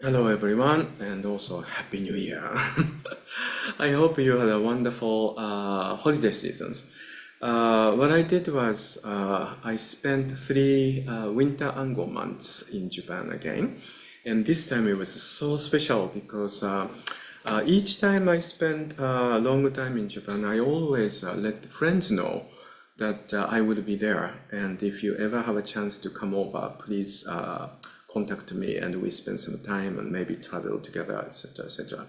Hello everyone, and also Happy New Year. I hope you had a wonderful holiday seasons. What I did was I spent three winter ango months in Japan again, and this time it was so special because each time I spent a long time in Japan, I always let friends know that I would be there, and if you ever have a chance to come over, please contact me and we spend some time and maybe travel together, etc., etc.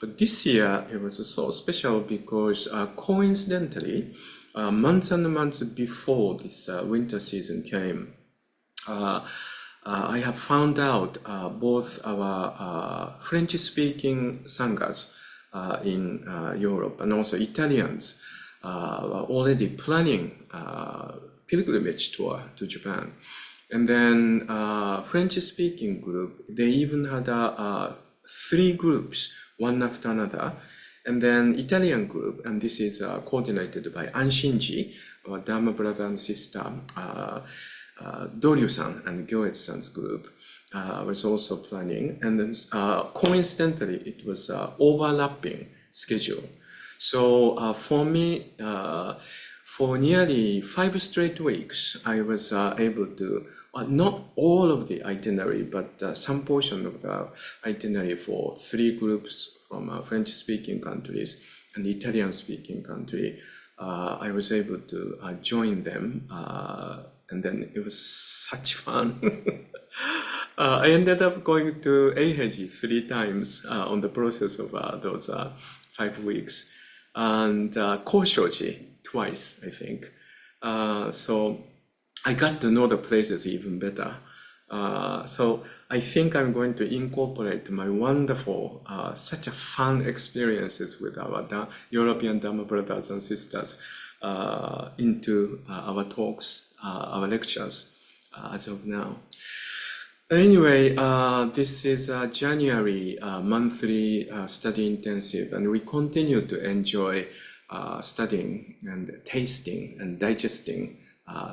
But this year it was so special because coincidentally, months and months before this winter season came, I have found out both our French-speaking sanghas in Europe and also Italians were already planning pilgrimage tour to Japan. And then French-speaking group, they even had three groups, one after another. And then Italian group, and this is coordinated by Anshinji, our Dharma brother and sister, Doryu-san and Gyoet-san's group was also planning. And then coincidentally, it was overlapping schedule. So for me, for nearly 5 straight weeks, I was able to, not all of the itinerary, but some portion of the itinerary for three groups from French-speaking countries and Italian-speaking country. I was able to join them, and then it was such fun. I ended up going to Eiheiji 3 times on the process of those 5 weeks, and Koshoji twice, I think. So I got to know the places even better. So I think I'm going to incorporate my wonderful, such a fun experiences with our European Dharma brothers and sisters into our talks, our lectures as of now. Anyway, this is January monthly study intensive, and we continue to enjoy studying and tasting and digesting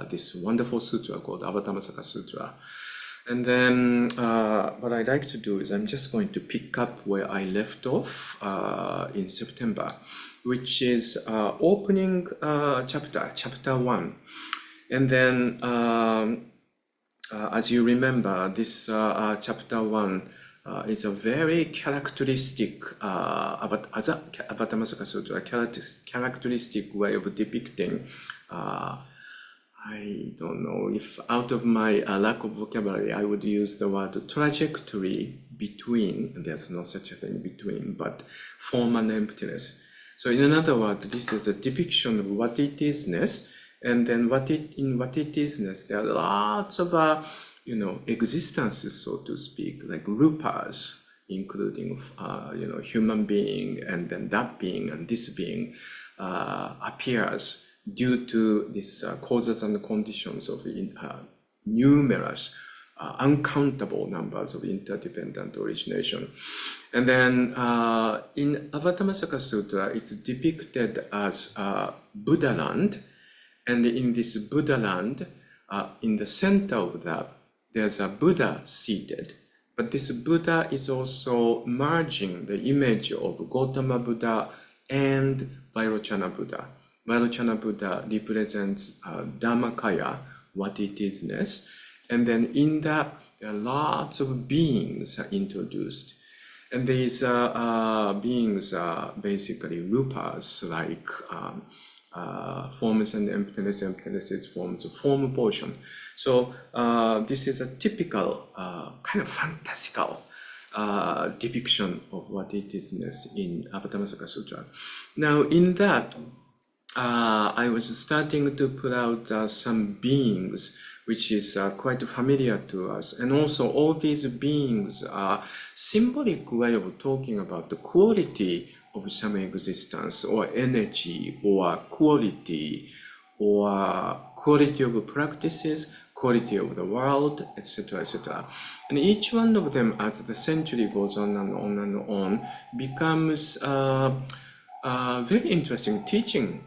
this wonderful sutra called Avatamsaka Sūtra. And then what I like to do is I'm just going to pick up where I left off in September, which is opening chapter 1. And then as you remember, this chapter 1 is a very characteristic Avatamsaka Sūtra, characteristic way of depicting. I don't know if out of my lack of vocabulary, I would use the word trajectory between, and there's no such a thing between, but form and emptiness. So in another word, this is a depiction of what it isness, and then in what it isness, there are lots of, existences, so to speak, like rupas, including, human being, and then that being and this being appears due to these causes and conditions of numerous, uncountable numbers of interdependent origination. And then in Avatamsaka Sutra, it's depicted as Buddha land. And in this Buddha land, in the center of that, there's a Buddha seated. But this Buddha is also merging the image of Gautama Buddha and Vairochana Buddha. Vairochana Buddha represents Dhammakaya, what it isness. And then in that, there are lots of beings introduced. And these beings are basically rupas, like forms and emptiness, emptiness is forms, form portion. So this is a typical, kind of fantastical depiction of what it isness in Avatamsaka Sutra. Now in that, I was starting to put out some beings which is quite familiar to us, and also all these beings are symbolic way of talking about the quality of some existence or energy or quality of practices, quality of the world, etc., etc. And each one of them, as the century goes on and on and on, becomes very interesting teaching,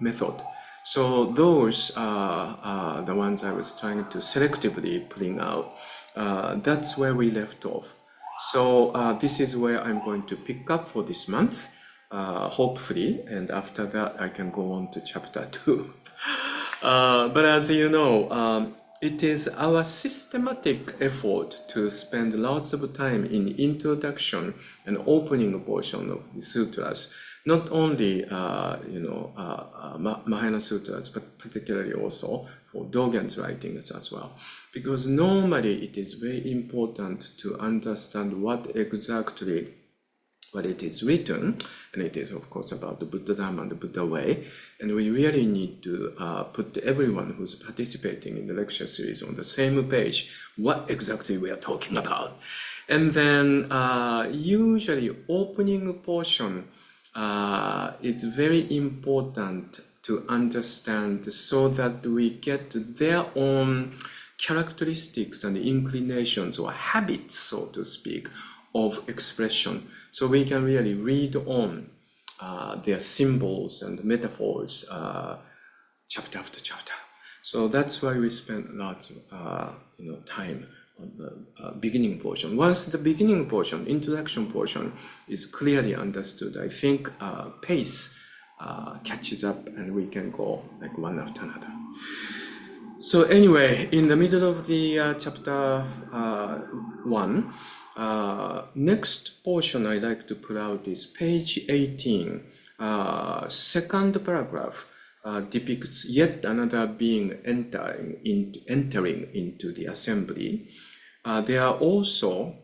method. So those are the ones I was trying to selectively putting out. That's where we left off. So this is where I'm going to pick up for this month, hopefully, and after that I can go on to chapter 2. But as you know, it is our systematic effort to spend lots of time in introduction and opening portion of the sutras, not only Mahayana sutras, but particularly also for Dogen's writings as well. Because normally it is very important to understand what exactly what it is written, and it is of course about the Buddha Dharma and the Buddha way, and we really need to put everyone who's participating in the lecture series on the same page, what exactly we are talking about. And then usually opening portion is very important to understand so that we get their own characteristics and inclinations or habits, so to speak, of expression. So we can really read on their symbols and metaphors chapter after chapter. So that's why we spend lots of time on the beginning portion. Once the beginning portion, introduction portion is clearly understood, I think pace catches up and we can go like one after another. So anyway, in the middle of the chapter 1, next portion I like to put out is page 18. Second paragraph depicts yet another being entering into the assembly. There are also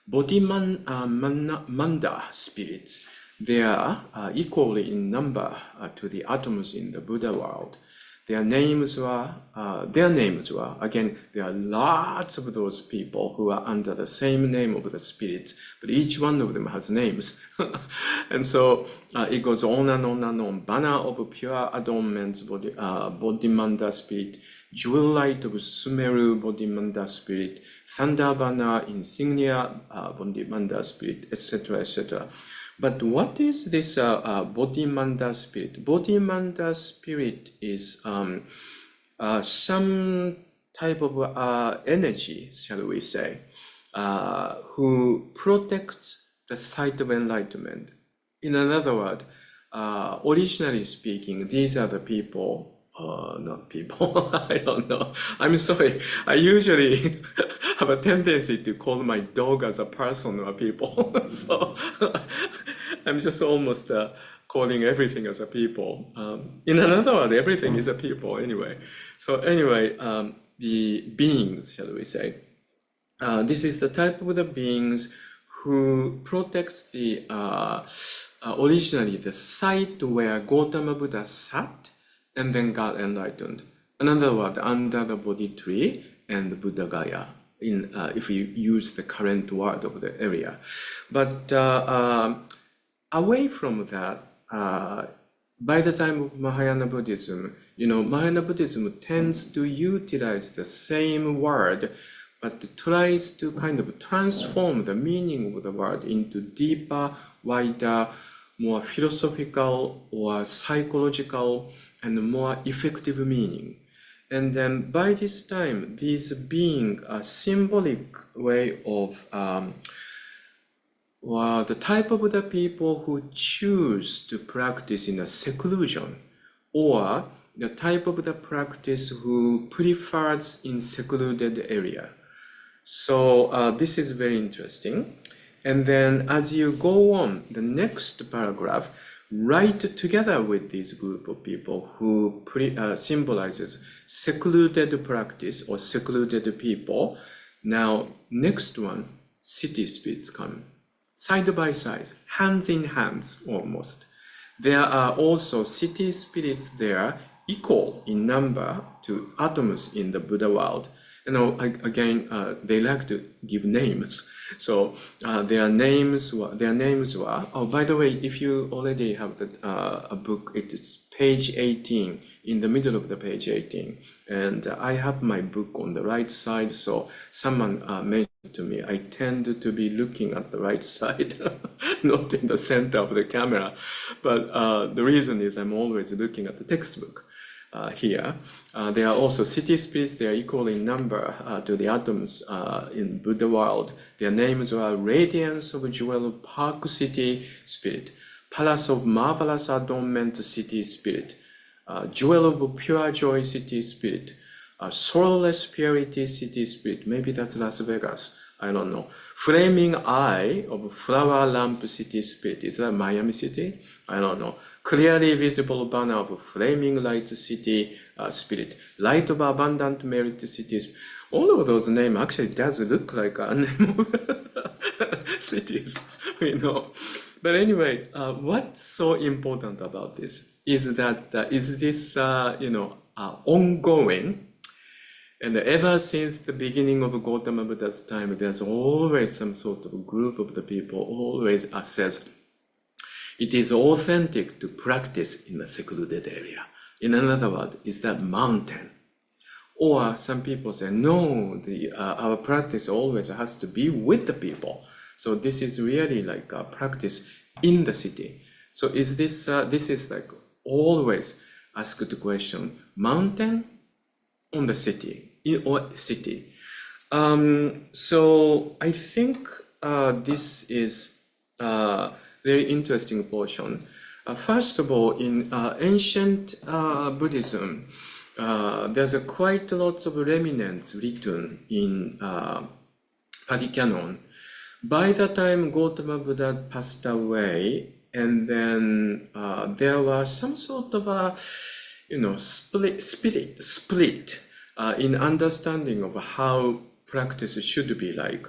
Bodhimanda spirits. They are equally in number to the atoms in the Buddha world. Their names were, again, there are lots of those people who are under the same name of the spirits, but each one of them has names. And so it goes on and on and on. Banner of pure adornments, Bodhimanda spirit, jewel light of Sumeru, Bodhimanda spirit, thunder banner, insignia, Bodhimanda spirit, etc., etc. But what is this Bodhimanda spirit? Bodhimanda spirit is some type of energy, shall we say, who protects the sight of enlightenment. In another word, originally speaking, these are the people, not people, I don't know. I'm sorry. I usually have a tendency to call my dog as a person or people. So I'm just almost calling everything as a people. In another word, everything is a people anyway. So anyway, the beings, shall we say. This is the type of the beings who protects the, originally the site where Gautama Buddha sat and then got enlightened. In other words, under the Bodhi tree and the Buddha Gaya, if you use the current word of the area. But away from that, by the time of Mahayana Buddhism, Mahayana Buddhism tends to utilize the same word, but tries to kind of transform the meaning of the word into deeper, wider, more philosophical or psychological and more effective meaning. And then by this time, these being a symbolic way of the type of the people who choose to practice in a seclusion, or the type of the practice who prefers in secluded area. So this is very interesting. And then as you go on, the next paragraph, right together with this group of people who symbolizes secluded practice or secluded people. Now, next one, city spirits come. Side by side, hands in hands almost. There are also city spirits there, equal in number to atoms in the Buddha world. Again, they like to give names. So their names were, oh, by the way, if you already have a book, it's page 18, in the middle of the page 18. And I have my book on the right side, so someone mentioned to me, I tend to be looking at the right side, not in the center of the camera. But the reason is I'm always looking at the textbook. here. There are also city spirits. They are equal in number to the atoms in Buddha world. Their names are Radiance of Jewel Park City Spirit, Palace of Marvelous Adornment City Spirit, Jewel of Pure Joy City Spirit, Sorrowless Purity City Spirit. Maybe that's Las Vegas. I don't know. Flaming Eye of Flower Lamp City Spirit. Is that Miami City? I don't know. Clearly Visible Banner of Flaming Light City Spirit. Light of Abundant Merit City Spirit. All of those names actually does look like a name of cities, we know. But anyway, what's so important about this is that is this ongoing. And ever since the beginning of Gautama Buddha's time, there's always some sort of group of the people always says it is authentic to practice in a secluded area. In another word, is that mountain. Or some people say, no, our practice always has to be with the people. So this is really like a practice in the city. So is this is like always asked the question, mountain on the city? Or city. So I think this is a very interesting portion. First of all, in ancient Buddhism, there's quite lots of remnants written in Pali Canon. By the time Gautama Buddha passed away, and then there was some sort of a split in understanding of how practice should be like.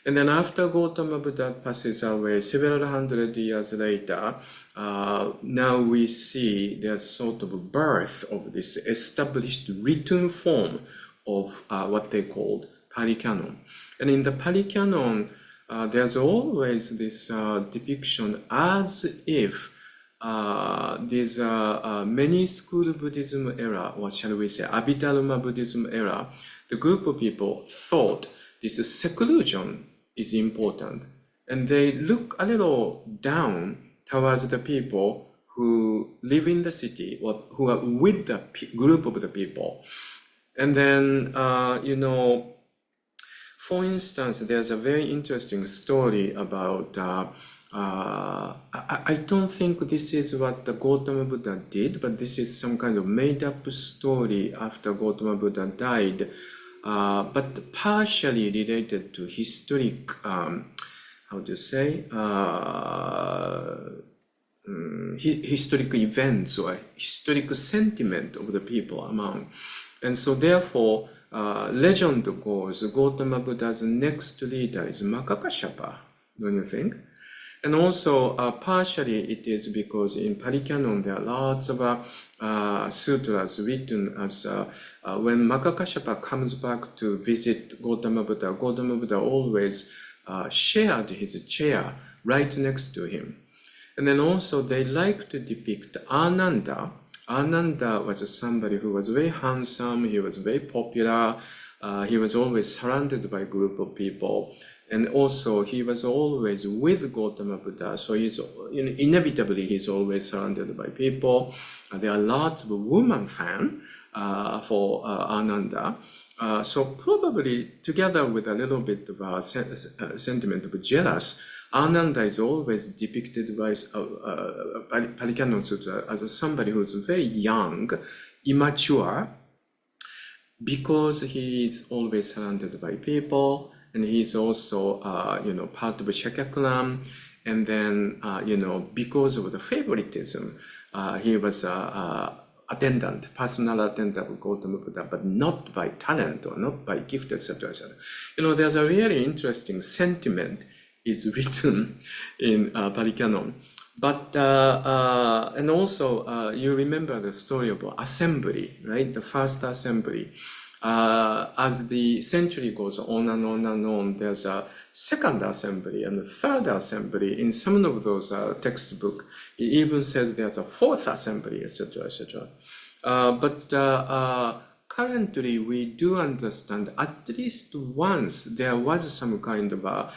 And then after Gautama Buddha passes away, several hundred years later, now we see there's sort of a birth of this established written form of what they called Pali Canon. And in the Pali Canon, there's always this depiction as if these many school Buddhism era, or shall we say Abhidharma Buddhism era, the group of people thought this seclusion is important, and they look a little down towards the people who live in the city or who are with the group of the people. And then for instance, there's a very interesting story about I don't think this is what the Gautama Buddha did, but this is some kind of made-up story after Gautama Buddha died, but partially related to historic, how to say, historic events or historic sentiment of the people among. And so therefore, legend goes, Gautama Buddha's next leader is Makakashapa, don't you think? And also, partially it is because in Pali Canon there are lots of sutras written as when Makakashapa comes back to visit Gautama Buddha always shared his chair right next to him. And then also they like to depict Ananda. Ananda was somebody who was very handsome, he was very popular, he was always surrounded by a group of people. And also, he was always with Gautama Buddha, so inevitably he's always surrounded by people. There are lots of women fans for Ananda. So probably together with a little bit of a sentiment of jealous, Ananda is always depicted by Pali Canon Sutra as somebody who's very young, immature, because he is always surrounded by people. And he's also, part of Shakyamuni, and then, because of the favoritism, he was personal attendant of Gautama Buddha, but not by talent or not by gift, etc., etc. There's a really interesting sentiment is written in Pali Canon. But, and also, you remember the story about assembly, right? The first assembly. As the century goes on and on and on, there's a second assembly and a third assembly. In some of those textbooks, it even says there's a fourth assembly, etc., etc. But currently, we do understand at least once there was some kind of a,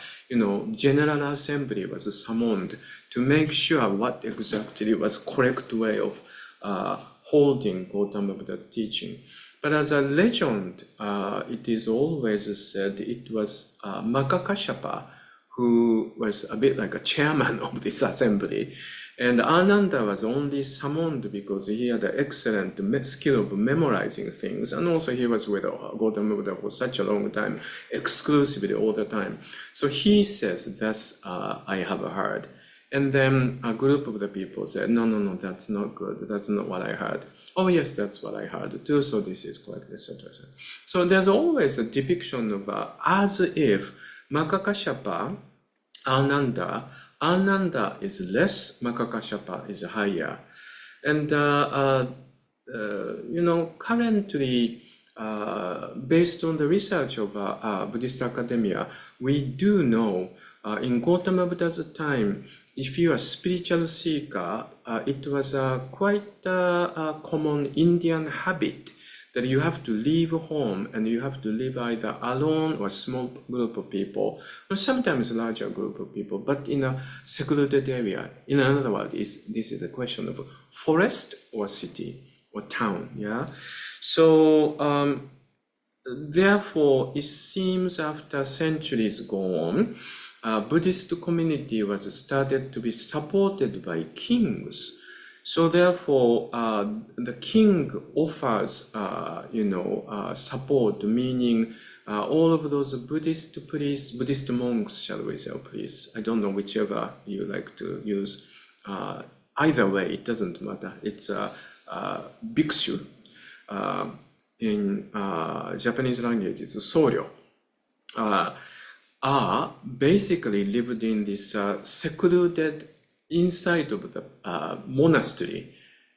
general assembly was summoned to make sure what exactly was correct way of holding Gautama Buddha's teaching. But as a legend, it is always said it was Makakashyapa who was a bit like a chairman of this assembly. And Ananda was only summoned because he had an excellent skill of memorizing things. And also he was with Gautama Buddha for such a long time, exclusively all the time. So he says, that's I have heard. And then a group of the people said, no, that's not good. That's not what I heard. Oh yes, that's what I heard too. So this is correct, etc. So there's always a depiction of as if Makakashyapa, Ananda is less, Makakashyapa is higher. And, currently, based on the research of Buddhist academia, we do know in Gautama Buddha's time, if you are a spiritual seeker, it was a quite common Indian habit that you have to leave home and you have to live either alone or a small group of people, or sometimes a larger group of people, but in a secluded area. In other words, this is a question of forest or city or town. Yeah. So therefore, it seems after centuries gone, Buddhist community was started to be supported by kings. So therefore, the king offers, support, meaning all of those Buddhist priests, Buddhist monks, shall we say, or priests. I don't know whichever you like to use. Either way, it doesn't matter. It's a bhikshu. In Japanese language, it's soryo. Are basically lived in this secluded inside of the monastery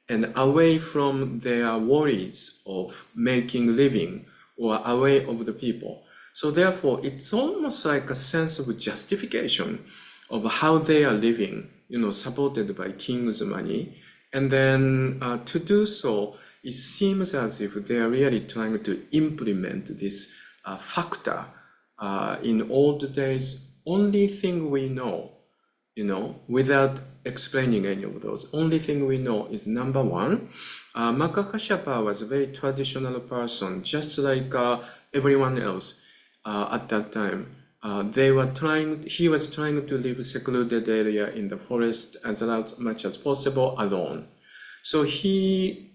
and away from their worries of making living or away of the people. So therefore, it's almost like a sense of justification of how they are living, supported by king's money. And then to do so, it seems as if they are really trying to implement this factor. In old days, only thing we know, without explaining any of those, only thing we know is number one, Makakashyapa was a very traditional person, just like everyone else at that time. He was trying to live a secluded area in the forest as much as possible alone. So he,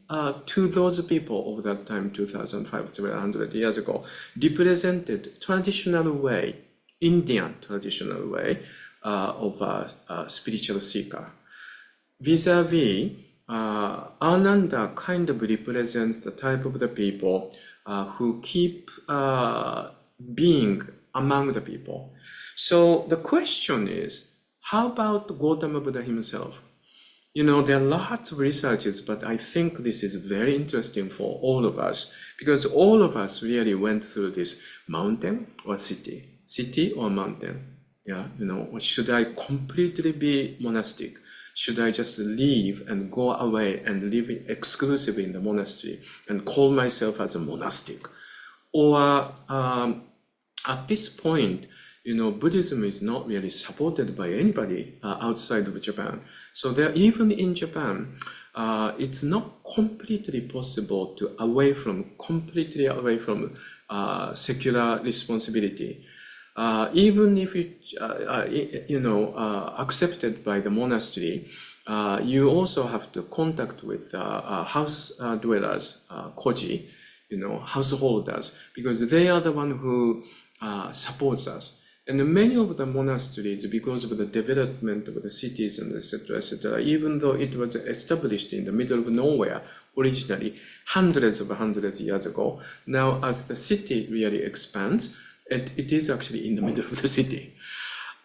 to those people of that time, 2,500 years ago, represented traditional way, Indian traditional way of a spiritual seeker. Vis-a-vis, Ananda kind of represents the type of the people who keep being among the people. So the question is, how about Gautama Buddha himself? There are lots of researches, but I think this is very interesting for all of us, because all of us really went through this mountain or city or mountain. Yeah, or should I completely be monastic? Should I just leave and go away and live exclusively in the monastery and call myself as a monastic? Or at this point, Buddhism is not really supported by anybody outside of Japan. So even in Japan, it's not completely possible to completely away from secular responsibility. Even if accepted by the monastery, you also have to contact with house dwellers, koji, householders, because they are the one who supports us. And many of the monasteries, because of the development of the cities and etc., even though it was established in the middle of nowhere originally, hundreds of years ago, now as the city really expands, it is actually in the middle of the city.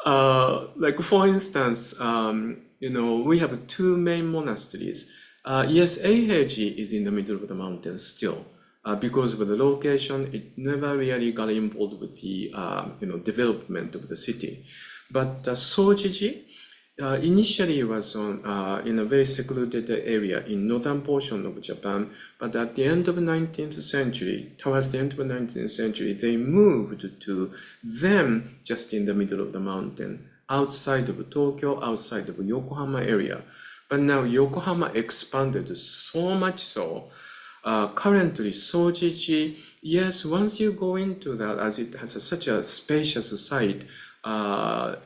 Like for instance, we have two main monasteries. Yes, Eiheiji is in the middle of the mountain still. Because of the location, it never really got involved with the development of the city. But Sojiji initially was in a very secluded area in northern portion of Japan. But at the end of the 19th century, towards the end of the 19th century, they moved to them just in the middle of the mountain, outside of Tokyo, outside of Yokohama area. But now Yokohama expanded so much so. Currently, Sojiji, yes, once you go into that, as it has such a spacious site,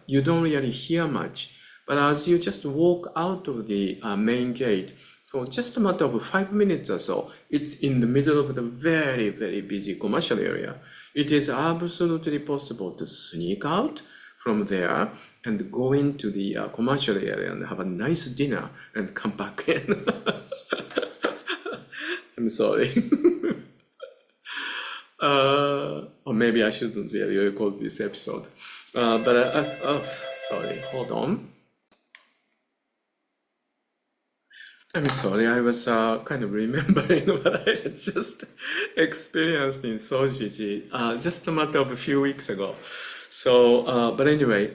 you don't really hear much. But as you just walk out of the main gate, for just a matter of 5 minutes or so, it's in the middle of the very, very busy commercial area. It is absolutely possible to sneak out from there and go into the commercial area and have a nice dinner and come back in. I'm sorry. Or maybe I shouldn't really record this episode. Sorry, hold on. I'm sorry, I was kind of remembering what I had just experienced in Sojiji just a matter of a few weeks ago. So, but anyway,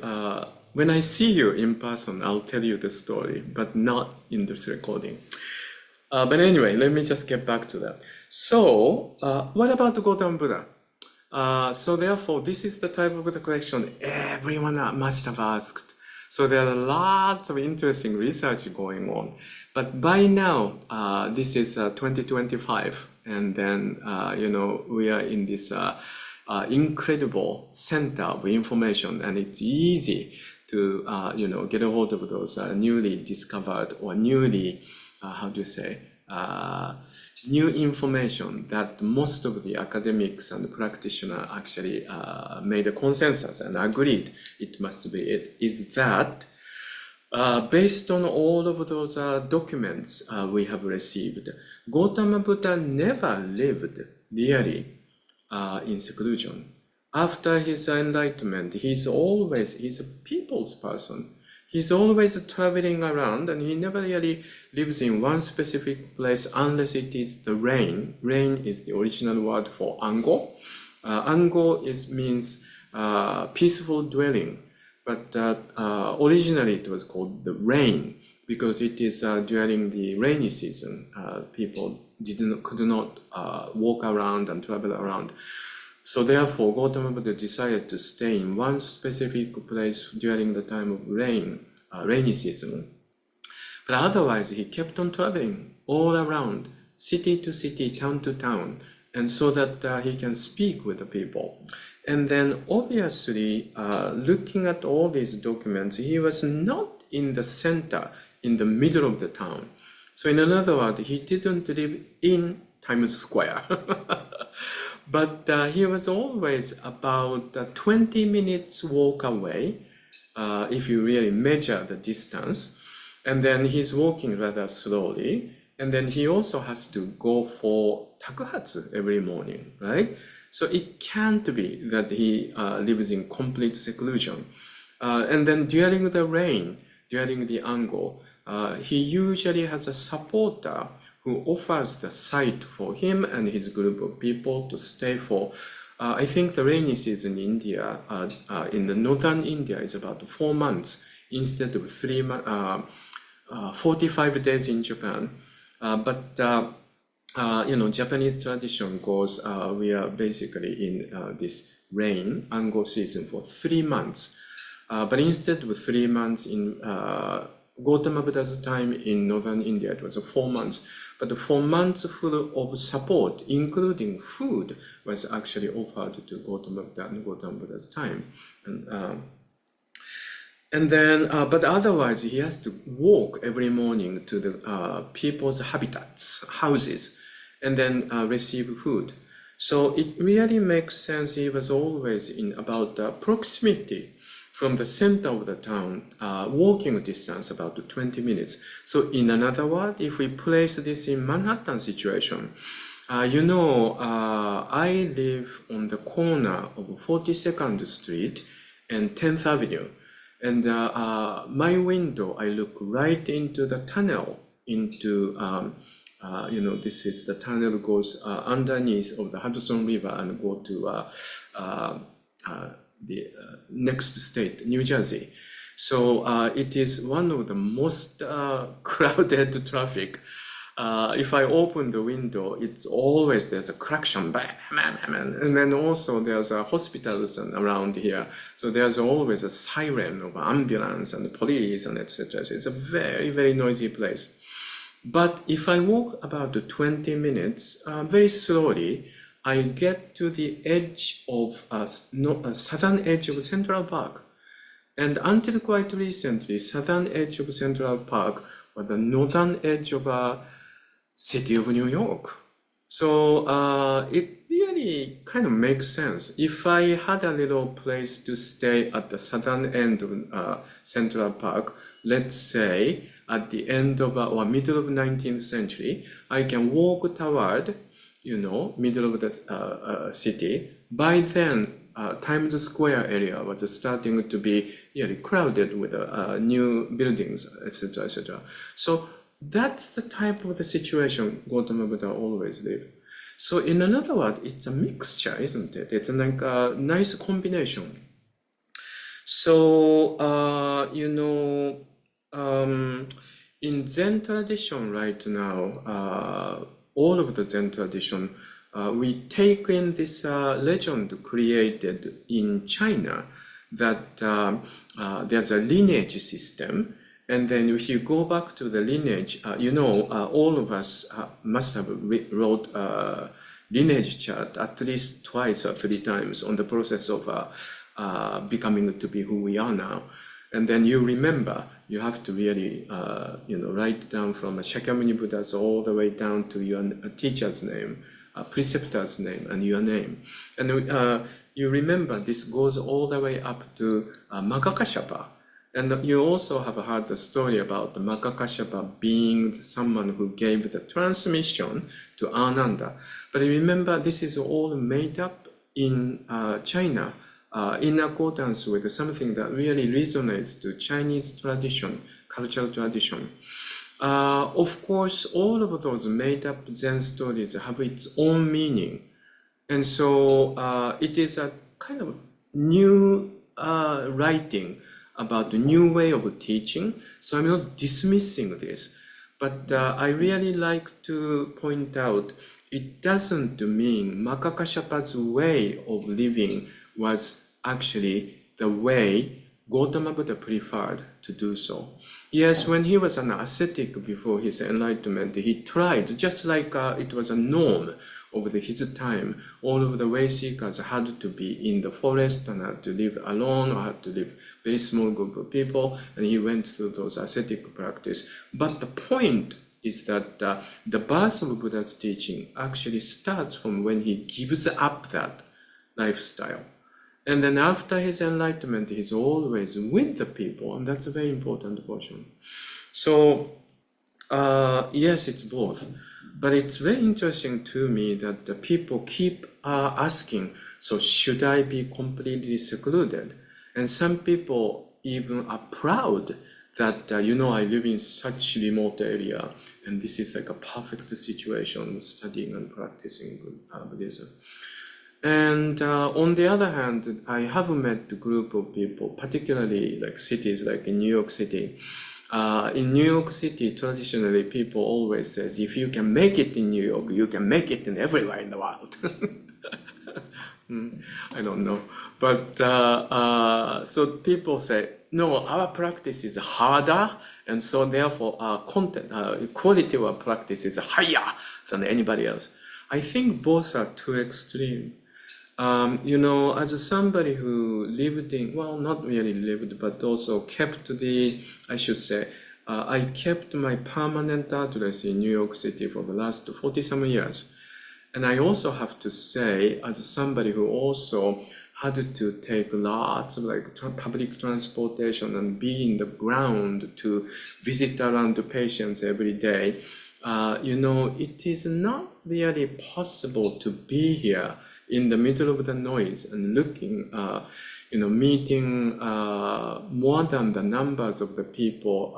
when I see you in person, I'll tell you the story, but not in this recording. But anyway, let me just get back to that. So, what about the Gautama Buddha? So therefore, this is the type of the question everyone must have asked. So there are lots of interesting research going on. But by now, this is 2025, and then, we are in this incredible center of information, and it's easy to, get a hold of those newly discovered or newly, new information that most of the academics and practitioners actually made a consensus and agreed it must be it, is that based on all of those documents we have received, Gautama Buddha never lived really in seclusion. After his enlightenment, he's a people's person. He's always traveling around, and he never really lives in one specific place unless it is the rain. Rain is the original word for Ango. Ango means peaceful dwelling, but originally it was called the rain because it is during the rainy season. People could not walk around and travel around. So therefore, Gautama Buddha decided to stay in one specific place during the time of rainy season. But otherwise, he kept on traveling all around, city to city, town to town, and so that he can speak with the people. And then obviously, looking at all these documents, he was not in the center, in the middle of the town. So in other words, he didn't live in Times Square. But he was always about 20 minutes walk away, if you really measure the distance. And then he's walking rather slowly. And then he also has to go for takuhatsu every morning, right? So it can't be that he lives in complete seclusion. And then during the rain, during the Ango, he usually has a supporter who offers the site for him and his group of people to stay for. I think the rainy season in India, in the northern India, is about 4 months instead of 45 days in Japan. But Japanese tradition goes, we are basically in this rain, Ango season for 3 months. But instead of 3 months in Gautama Buddha's time in northern India, it was 4 months. But the 4 months full of support, including food, was actually offered to Gautama Buddha and Gautama Buddha's time. And then, but otherwise, he has to walk every morning to the people's habitats, houses, and then receive food. So it really makes sense he was always in about proximity from the center of the town, walking distance about 20 minutes. So in another word, if we place this in Manhattan situation, I live on the corner of 42nd Street and 10th Avenue. And my window, I look right into the tunnel into, this is the tunnel goes underneath of the Hudson River and go to the next state, New Jersey. So it is one of the most crowded traffic if I open the window, it's always there's a cracktion, bam, bam, bam, and then also there's hospitals around here, so there's always a siren of ambulance and police and etc. So it's a very, very noisy place. But if I walk about 20 minutes, very slowly, I get to the edge of southern edge of Central Park. And until quite recently, southern edge of Central Park was the northern edge of city of New York. So it really kind of makes sense. If I had a little place to stay at the southern end of Central Park, let's say at the end of or middle of 19th century, I can walk toward, middle of the city. By then, Times Square area was starting to be really crowded with new buildings, etc., etc. So that's the type of the situation Gautama Buddha always lived. So in another word, it's a mixture, isn't it? It's like a nice combination. So, in Zen tradition right now, all of the Zen tradition, we take in this legend created in China that there's a lineage system. And then if you go back to the lineage, all of us must have wrote lineage chart at least twice or 3 times on the process of becoming to be who we are now. And then you remember, you have to really, write down from Shakyamuni Buddha's all the way down to your teacher's name, preceptor's name, and your name. And you remember this goes all the way up to Magakashapa. And you also have heard the story about the Magakashapa being someone who gave the transmission to Ananda. But remember, this is all made up in China in accordance with something that really resonates to Chinese tradition, cultural tradition. Of course, all of those made up Zen stories have its own meaning. And so it is a kind of new writing about the new way of teaching. So I'm not dismissing this, but I really like to point out it doesn't mean Magakashapa's way of living was actually the way Gautama Buddha preferred to do so. Yes, when he was an ascetic before his enlightenment, he tried, just like it was a norm over his time, all of the way seekers had to be in the forest and had to live alone or had to live very small group of people, and he went through those ascetic practice. But the point is that the birth of Buddha's teaching actually starts from when he gives up that lifestyle. And then after his enlightenment, he's always with the people, and that's a very important portion. So, yes, it's both. But it's very interesting to me that the people keep asking, so should I be completely secluded? And some people even are proud that, I live in such remote area, and this is like a perfect situation studying and practicing Buddhism. And on the other hand, I have met a group of people, particularly like cities like in New York City. In New York City, traditionally, people always says, if you can make it in New York, you can make it in everywhere in the world. I don't know. But so people say, no, our practice is harder, and so therefore our quality of our practice is higher than anybody else. I think both are too extreme. As somebody who lived in, well, not really lived, but also kept I kept my permanent address in New York City for the last 40-some years. And I also have to say, as somebody who also had to take lots of public transportation and be in the ground to visit around the patients every day, it is not really possible to be here in the middle of the noise and looking, meeting more than the numbers of the people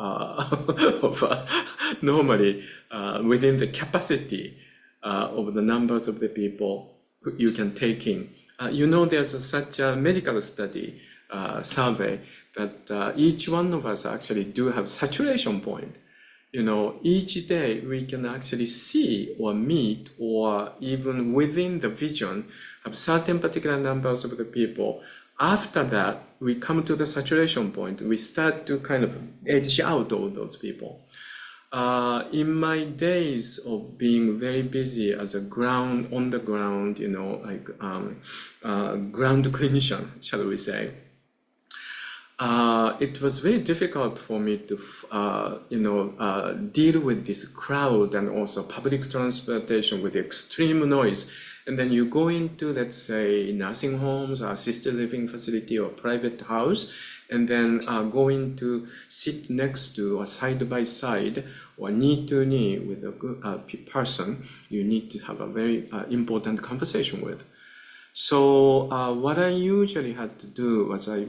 normally within the capacity of the numbers of the people you can take in. There's such a medical study survey that each one of us actually do have saturation point. each day we can actually see or meet or even within the vision have certain particular numbers of the people. After that, we come to the saturation point. We start to kind of edge out all those people. In my days of being very busy as a on the ground, ground clinician, shall we say, it was very difficult for me to, deal with this crowd and also public transportation with extreme noise. And then you go into, let's say, nursing homes or assisted living facility or private house, and then going to sit next to or side by side or knee to knee with a person you need to have a very important conversation with. So what I usually had to do was I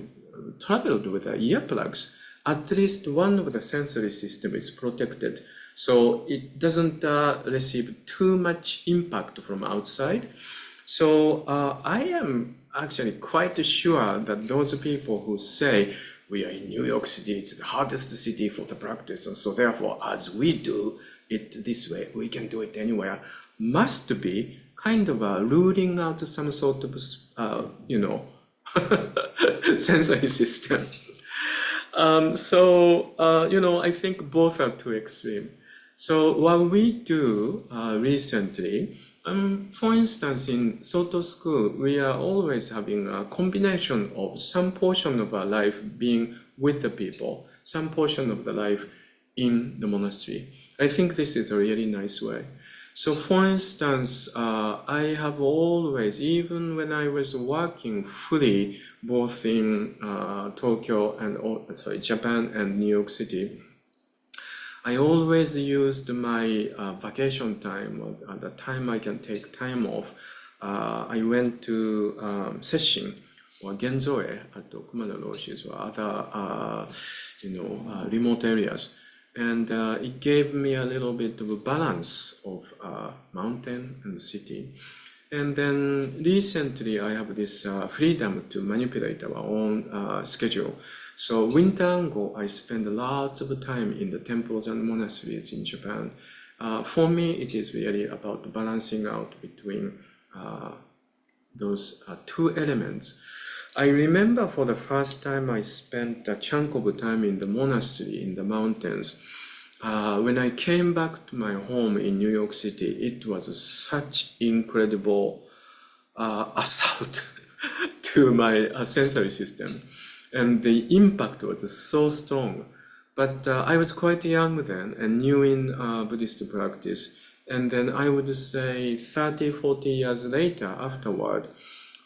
traveled with earplugs. At least one of the sensory system is protected, so it doesn't receive too much impact from outside. So I am actually quite sure that those people who say, we are in New York City, it's the hardest city for the practice, and so therefore as we do it this way, we can do it anywhere, must be kind of ruling out some sort of, sensory system. I think both are too extreme. So what we do recently, for instance, in Soto school, we are always having a combination of some portion of our life being with the people, some portion of the life in the monastery. I think this is a really nice way. So for instance, I have always, even when I was working fully, both in Tokyo and, Japan and New York City, I always used my vacation time, or the time I can take time off. I went to Cessation or Genzoe at Kumano Loshes or other, remote areas. And it gave me a little bit of a balance of mountain and city. And then recently I have this freedom to manipulate our own schedule. So winter I spend lots of time in the temples and monasteries in Japan. For me, it is really about balancing out between those two elements. I remember for the first time I spent a chunk of time in the monastery in the mountains. When I came back to my home in New York City, it was such incredible assault to my sensory system. And the impact was so strong. But I was quite young then and new in Buddhist practice. And then I would say 30, 40 years later, afterward,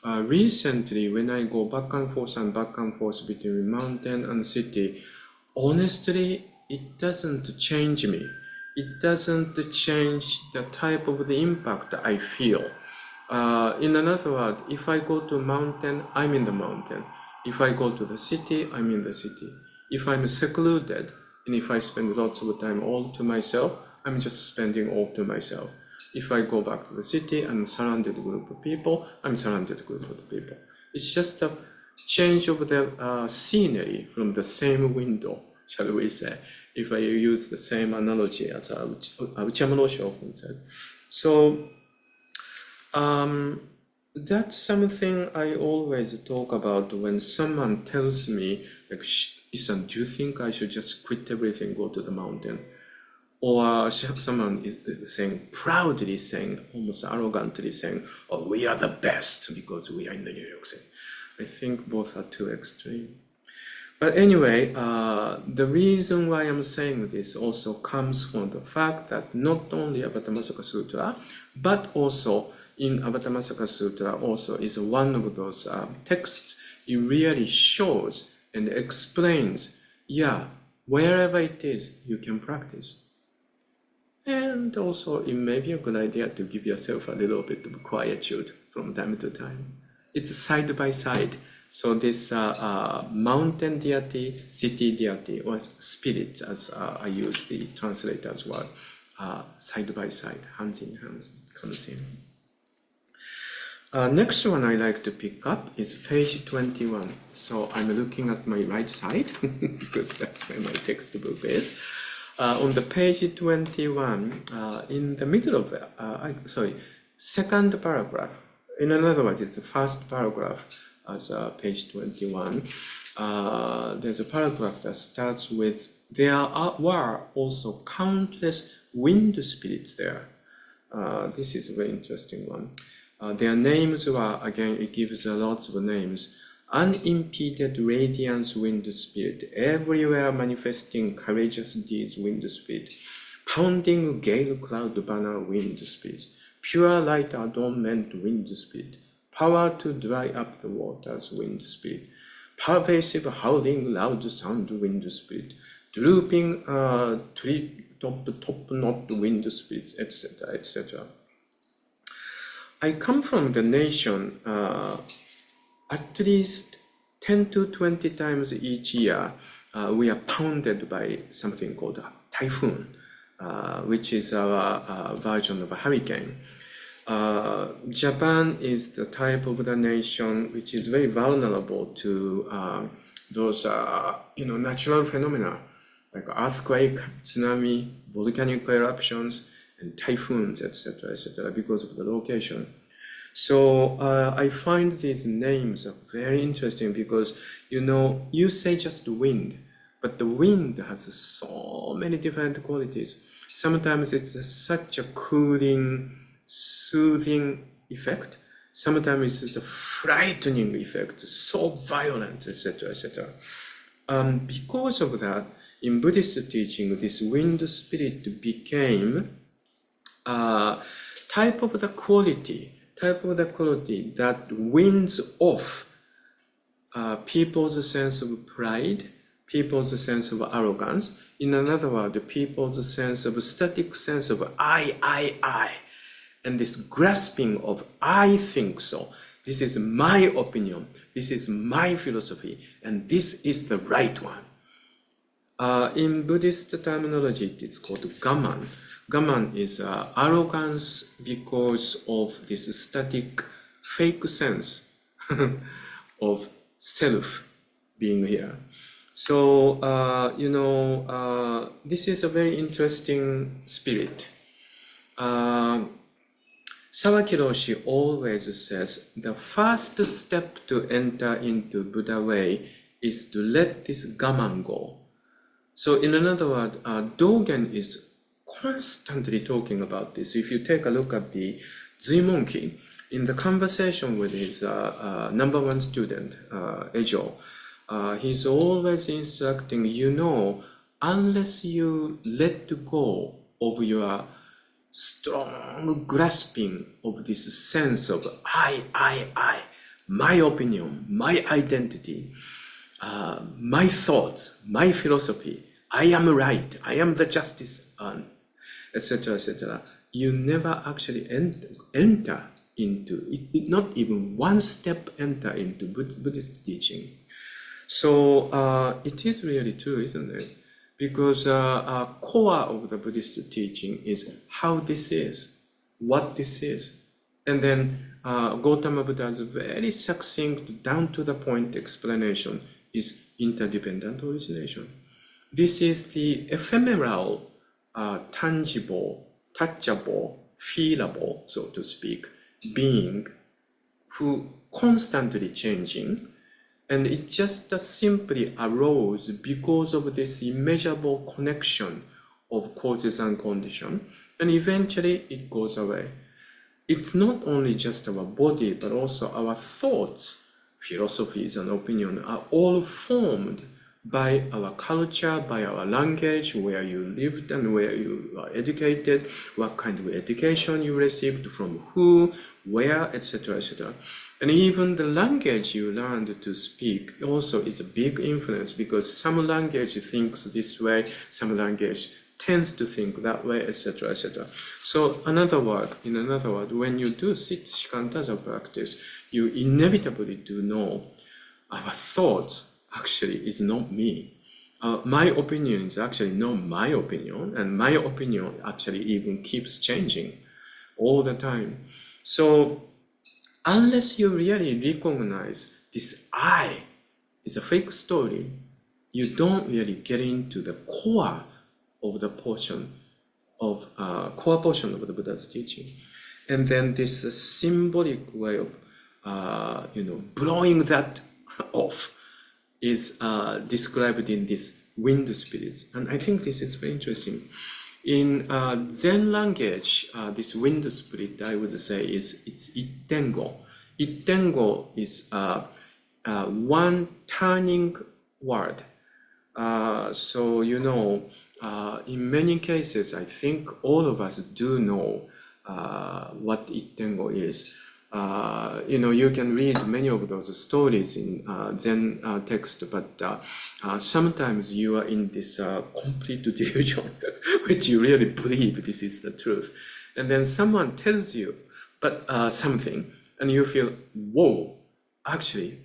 recently, when I go back and forth between mountain and city, honestly, it doesn't change me. It doesn't change the type of the impact I feel. In another word, if I go to a mountain, I'm in the mountain. If I go to the city, I'm in the city. If I'm secluded, and if I spend lots of time all to myself, I'm just spending all to myself. If I go back to the city, I'm surrounded group of people, I'm surrounded group of people. It's just a change of the scenery from the same window, shall we say, if I use the same analogy as Uchiyama Roshi often said. So that's something I always talk about when someone tells me, like, Issan, do you think I should just quit everything, go to the mountain? Or someone is saying, proudly saying, almost arrogantly saying, oh, we are the best because we are in the New York City. I think both are too extreme. But anyway, the reason why I'm saying this also comes from the fact that not only Avatamsaka Sūtra, but also in Avatamsaka Sūtra also is one of those texts. It really shows and explains, wherever it is, you can practice. And also, it may be a good idea to give yourself a little bit of quietude from time to time. It's side by side. So this mountain deity, city deity, or spirits, as I use the translator's word, side by side, hands in hands, comes in. Next one I like to pick up is page 21. So I'm looking at my right side because that's where my textbook is. On the page 21, in the middle of the, second paragraph, in other words, it's the first paragraph as page 21, there's a paragraph that starts with, were also countless wind spirits there. This is a very interesting one. Their names were, again, it gives lots of names. Unimpeded radiance wind spirit, everywhere manifesting courageous deeds wind spirit, pounding gale cloud banner wind spirit, pure light adornment wind spirit, power to dry up the waters wind spirit, pervasive howling loud sound wind spirit, drooping tree top knot wind spirits, etc., etc. I come from the nation at least 10 to 20 times each year. We are pounded by something called a typhoon, which is our version of a hurricane. Japan is the type of the nation which is very vulnerable to those natural phenomena like earthquake, tsunami, volcanic eruptions, and typhoons, etc., etc., because of the location. So I find these names are very interesting because, you say just wind, but the wind has so many different qualities. Sometimes it's such a cooling, soothing effect. Sometimes it's a frightening effect, so violent, etc., etc. Because of that, in Buddhist teaching, this wind spirit became type of the quality that winds off people's sense of pride, people's sense of arrogance. In another word, people's static sense of I, and this grasping of I think so. This is my opinion. This is my philosophy, and this is the right one. In Buddhist terminology, it's called gaman. Gaman is arrogance because of this static, fake sense of self being here. So, this is a very interesting spirit. Sawaki Roshi always says the first step to enter into Buddha way is to let this gaman go. So in another word, Dogen is constantly talking about this. If you take a look at the Zuimonki, in the conversation with his number one student, Ejo, he's always instructing, unless you let go of your strong grasping of this sense of I, my opinion, my identity, my thoughts, my philosophy, I am right, I am the justice, etc., etc. You never actually enter into it, not even one step enter into Buddhist teaching. So it is really true, isn't it? Because core of the Buddhist teaching is how this is, what this is. And then Gautama Buddha's very succinct, down to the point explanation is interdependent origination. This is the ephemeral, tangible, touchable, feelable, so to speak, being who constantly changing, and it just simply arose because of this immeasurable connection of causes and condition, and eventually it goes away. It's not only just our body, but also our thoughts, philosophies, and opinion are all formed by our culture, by our language, where you lived and where you are educated, what kind of education you received from who, where, etc., etc. And even the language you learned to speak also is a big influence, because some language thinks this way, some language tends to think that way, etc., etc. So in another word, when you do sit shikantaza practice, you inevitably do know our thoughts actually is not me. My opinion is actually not my opinion, and my opinion actually even keeps changing all the time. So unless you really recognize this I is a fake story, you don't really get into the core of the portion of core portion of the Buddha's teaching. And then this symbolic way of blowing that off is described in this wind spirits. And I think this is very interesting. In Zen language, this wind spirit, I would say, it's Ittengo. Ittengo is one turning word. So, in many cases, I think all of us do know what Ittengo is. You can read many of those stories in Zen text, but sometimes you are in this complete delusion, which you really believe this is the truth. And then someone tells you something, and you feel, whoa, actually,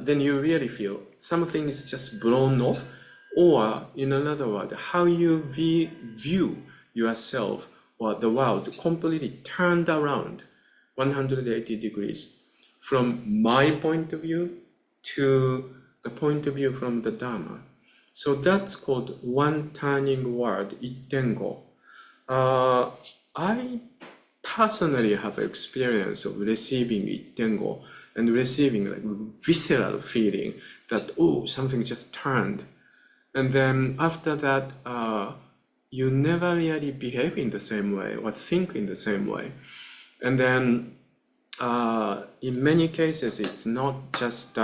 then you really feel something is just blown off, or in another word, how you view yourself or the world completely turned around 180 degrees from my point of view to the point of view from the Dharma. So that's called one turning word, Ittengo. I personally have experience of receiving Ittengo and receiving like visceral feeling that, oh, something just turned. And then after that, you never really behave in the same way or think in the same way. And then in many cases, it's not just,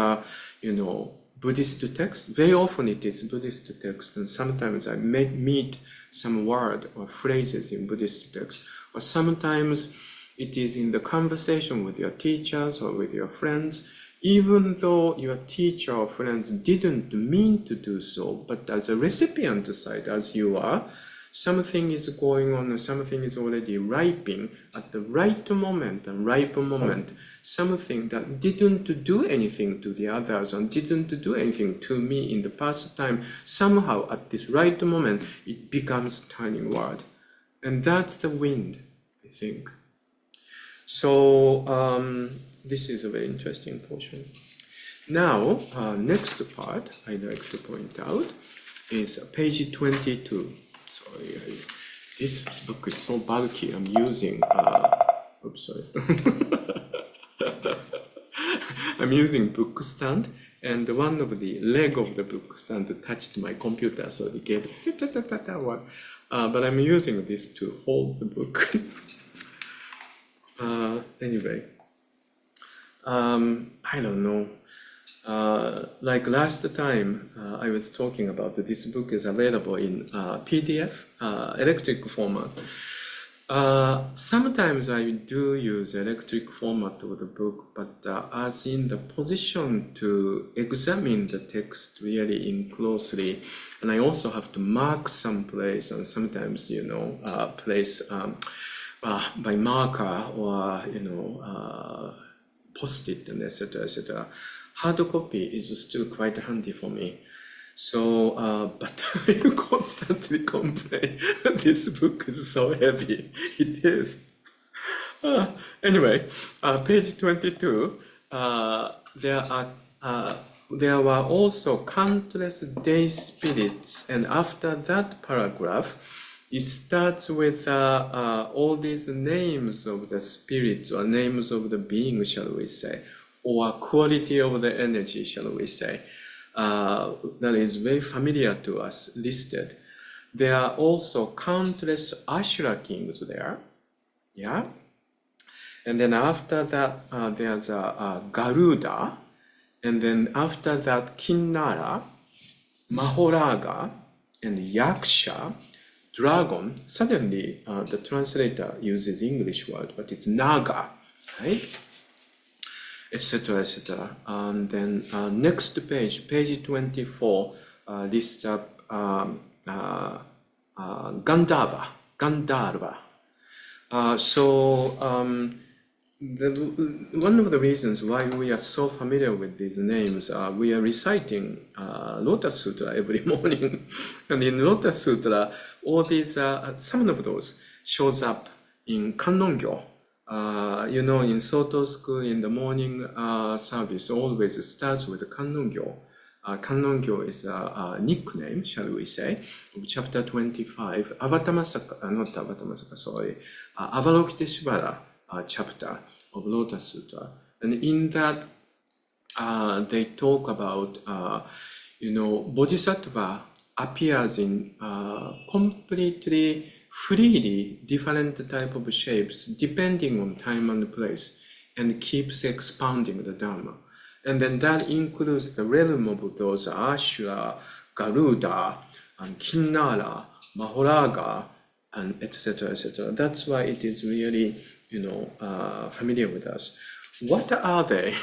Buddhist text. Very often it is Buddhist text. And sometimes I meet some word or phrases in Buddhist text. Or sometimes it is in the conversation with your teachers or with your friends, even though your teacher or friends didn't mean to do so, but as a recipient side, as you are, something is going on and something is already ripening at the right moment and ripe moment, something that didn't do anything to the others and didn't do anything to me in the past time, somehow at this right moment, it becomes turning word. And that's the wind, I think. So this is a very interesting portion. Now, next part I'd like to point out is page 22. Sorry, this book is so bulky. I'm using, oops, sorry. I'm using book stand, and one of the leg of the book stand touched my computer, so it gave one. But I'm using this to hold the book. Anyway, I don't know. Like last time, I was talking about this book is available in PDF, electric format. Sometimes I do use electric format of the book, but as in the position to examine the text really closely, and I also have to mark some place, and sometimes place by marker or post it and etc. etc. Hard copy is still quite handy for me. So, but I constantly complain this book is so heavy. It is. Anyway, page 22. There were also countless day spirits, and after that paragraph, it starts with all these names of the spirits or names of the being, shall we say, or quality of the energy, shall we say, that is very familiar to us, listed. There are also countless Ashura kings there, yeah? And then after that, there's a Garuda, and then after that, Kinnara, Mahoraga, and Yaksha, dragon. Suddenly, the translator uses English word, but it's Naga, right? Etc. etc. And then next page, page 24, lists up Gandharva. One of the reasons why we are so familiar with these names, we are reciting Lotus Sutra every morning. And in Lotus Sutra, all these, some of those shows up in Kannongyo. In Soto school in the morning service always starts with Kannongyo. Kannongyo is a nickname, shall we say, of chapter 25, not Avatamsaka, sorry, Avalokiteshvara chapter of Lotus Sutra. And in that, they talk about, Bodhisattva appears in completely freely different type of shapes depending on time and place, and keeps expounding the Dharma. And then that includes the realm of those Ashura, Garuda, and Kinnara, Mahoraga, and etc., etc. That's why it is really, familiar with us. What are they?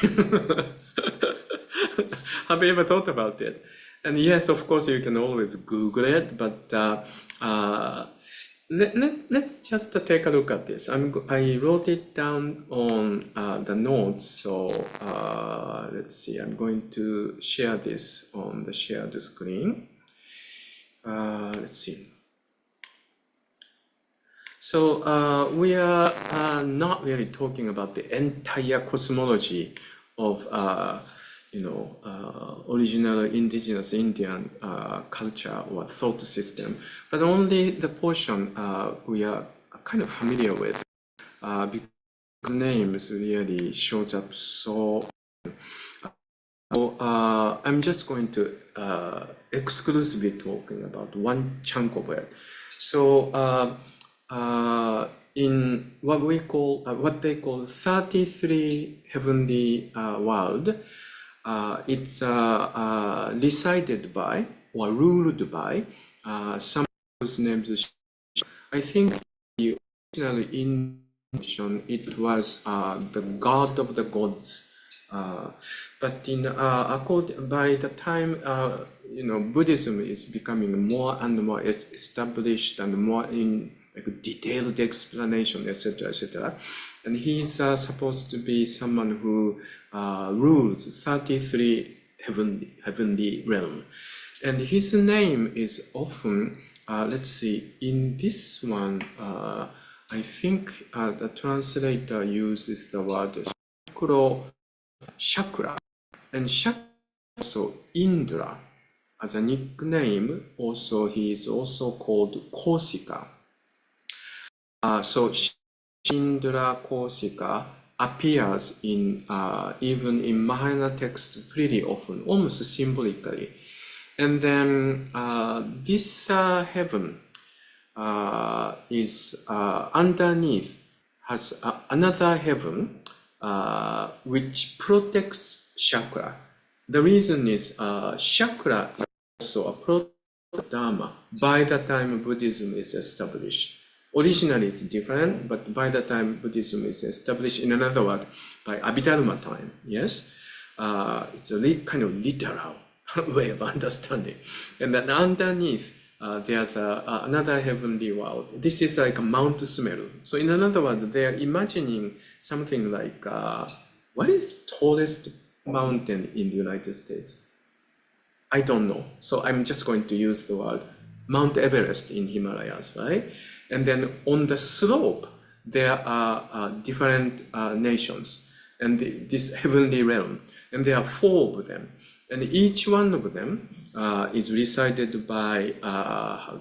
Have you ever thought about it? And yes, of course, you can always Google it, but let's just take a look at this. I wrote it down on the notes, so let's see. I'm going to share this on the shared screen. Let's see. So we are not really talking about the entire cosmology of original indigenous Indian culture or thought system, but only the portion we are kind of familiar with, because names really shows up so. I'm just going to exclusively talking about one chunk of it. So in what they call 33 heavenly world. It's recited by or ruled by some whose names. I think the original intention it was the god of the gods, but by the time Buddhism is becoming more and more established and more in detailed explanation, etc., etc. And he's supposed to be someone who ruled 33 heavenly realm. And his name is often, let's see, in this one, I think the translator uses the word Chakra. And Chakra also Indra. As a nickname, also he is also called Kosika. So Indra Kosika appears in even in Mahayana text pretty often, almost symbolically. And then this heaven is underneath has another heaven which protects chakra. The reason is chakra is also a protected dharma by the time Buddhism is established. Originally it's different, but by the time Buddhism is established, in another word, by Abhidharma time, yes? It's a kind of literal way of understanding. And then underneath, there's another heavenly world. This is like a Mount Sumeru. So in another word, they are imagining something like, what is the tallest mountain in the United States? I don't know. So I'm just going to use the word Mount Everest in Himalayas, right? And then on the slope, there are different nations and this heavenly realm. And there are 4 of them. And each one of them is recited by, a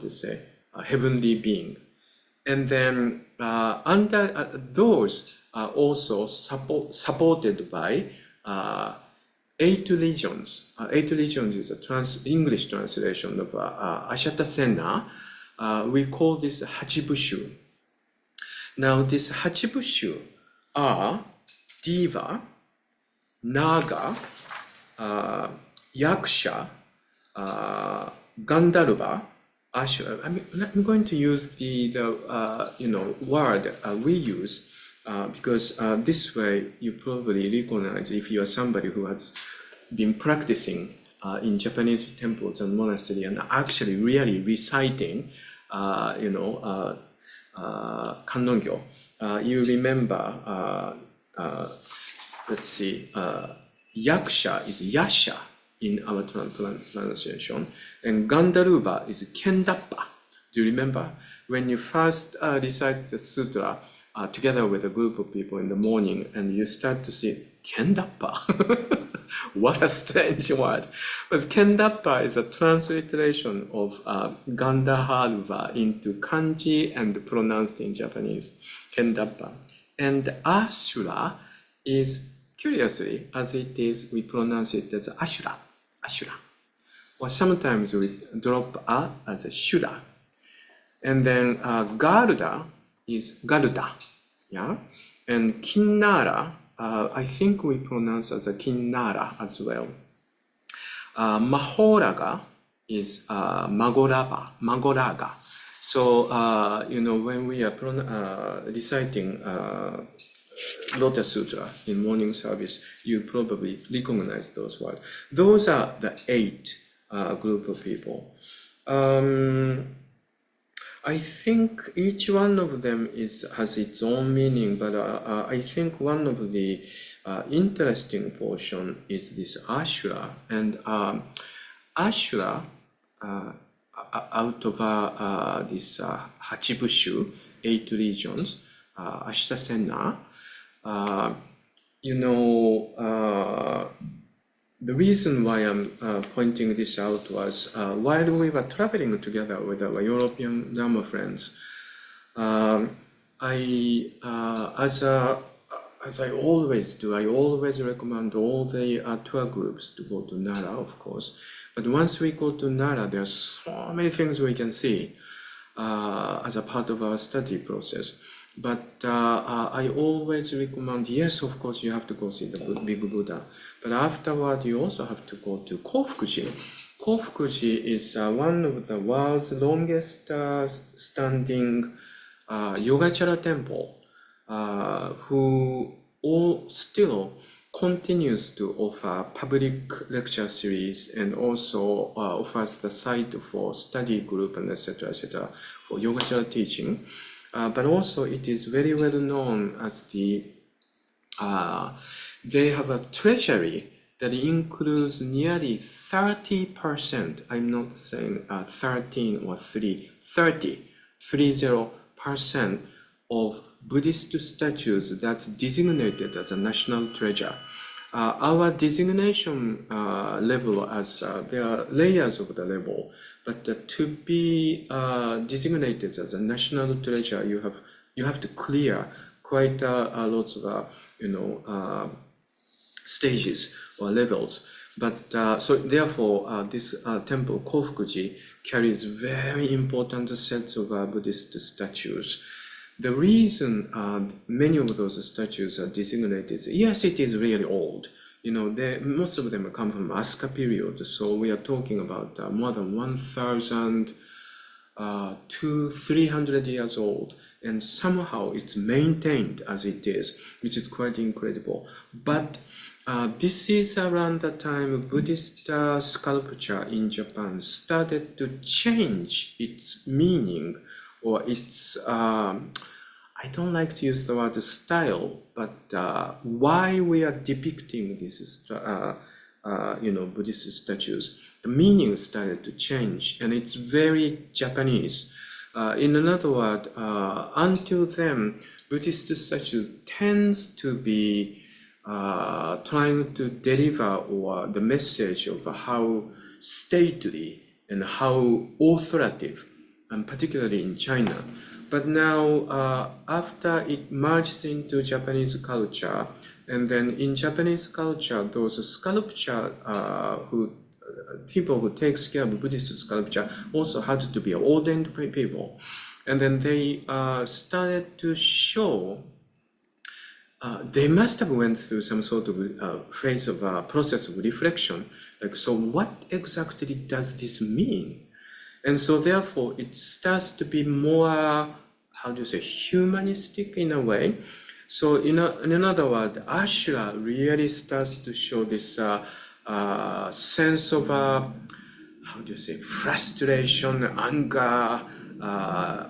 heavenly being. And then under those are also supported by 8 legions. 8 legions is a English translation of Ashatasena. We call this Hachibushu. Now this Hachibushu are Deva, Naga, Yaksha, Gandharva, Ashura. I'm going to use the word we use because this way you probably recognize if you are somebody who has been practicing in Japanese temples and monastery and actually really reciting, Kannongyo. You remember, let's see, Yaksha is Yasha in our pronunciation, and Gandharva is Kendappa. Do you remember? When you first recite the sutra together with a group of people in the morning and you start to see Kendappa, What a strange word. But Kendappa is a transliteration of Gandharva into kanji and pronounced in Japanese. Kendappa. And Ashura is, curiously, as it is, we pronounce it as Ashura. Ashura. Or sometimes we drop a as a shura. And then Garuda is Garuda. Yeah. And Kinnara, I think we pronounce as a Kinnara as well. Mahoraga is Magoraga. So, when we are reciting Lotus Sutra in morning service, you probably recognize those words. Those are the 8 group of people. I think each one of them has its own meaning, but I think one of the interesting portion is this Ashura. And Ashura, out of this Hachibushu, 8 regions, Ashtasena, the reason why I'm pointing this out was while we were traveling together with our European Dharma friends, as I always do, I always recommend all the tour groups to go to Nara, of course. But once we go to Nara, there are so many things we can see as a part of our study process. But I always recommend, yes, of course, you have to go see the Big Buddha. But afterward, you also have to go to Kofukuji. Kofukuji is one of the world's longest standing Yogacara temple, who still continues to offer public lecture series and also offers the site for study group and etc. for Yogacara teaching. But also it is very well known as they have a treasury that includes nearly 30%, I'm not saying 13 or 30% of Buddhist statues that's designated as a national treasure. Our designation level, as there are layers of the level, but to be designated as a national treasure, you have to clear quite lots of stages or levels. But so therefore, this temple Kofukuji carries very important sets of Buddhist statues. The reason many of those statues are designated is, yes, it is really old. Most of them come from Asuka period. So we are talking about more than 1,000 to 300 years old. And somehow it's maintained as it is, which is quite incredible. But this is around the time Buddhist sculpture in Japan started to change its meaning or its, I don't like to use the word style, but why we are depicting these, Buddhist statues, the meaning started to change, and it's very Japanese. In another word, until then, Buddhist statue tends to be trying to deliver or the message of how stately and how authoritative, and particularly in China. But now, after it merges into Japanese culture, and then in Japanese culture, those sculpture people who takes care of Buddhist sculpture also had to be ordained people, and then they started to show. They must have went through some sort of phase of process of reflection. Like, so what exactly does this mean? And so therefore, it starts to be more, humanistic in a way. So in another word, Ashura really starts to show this sense of, frustration, anger,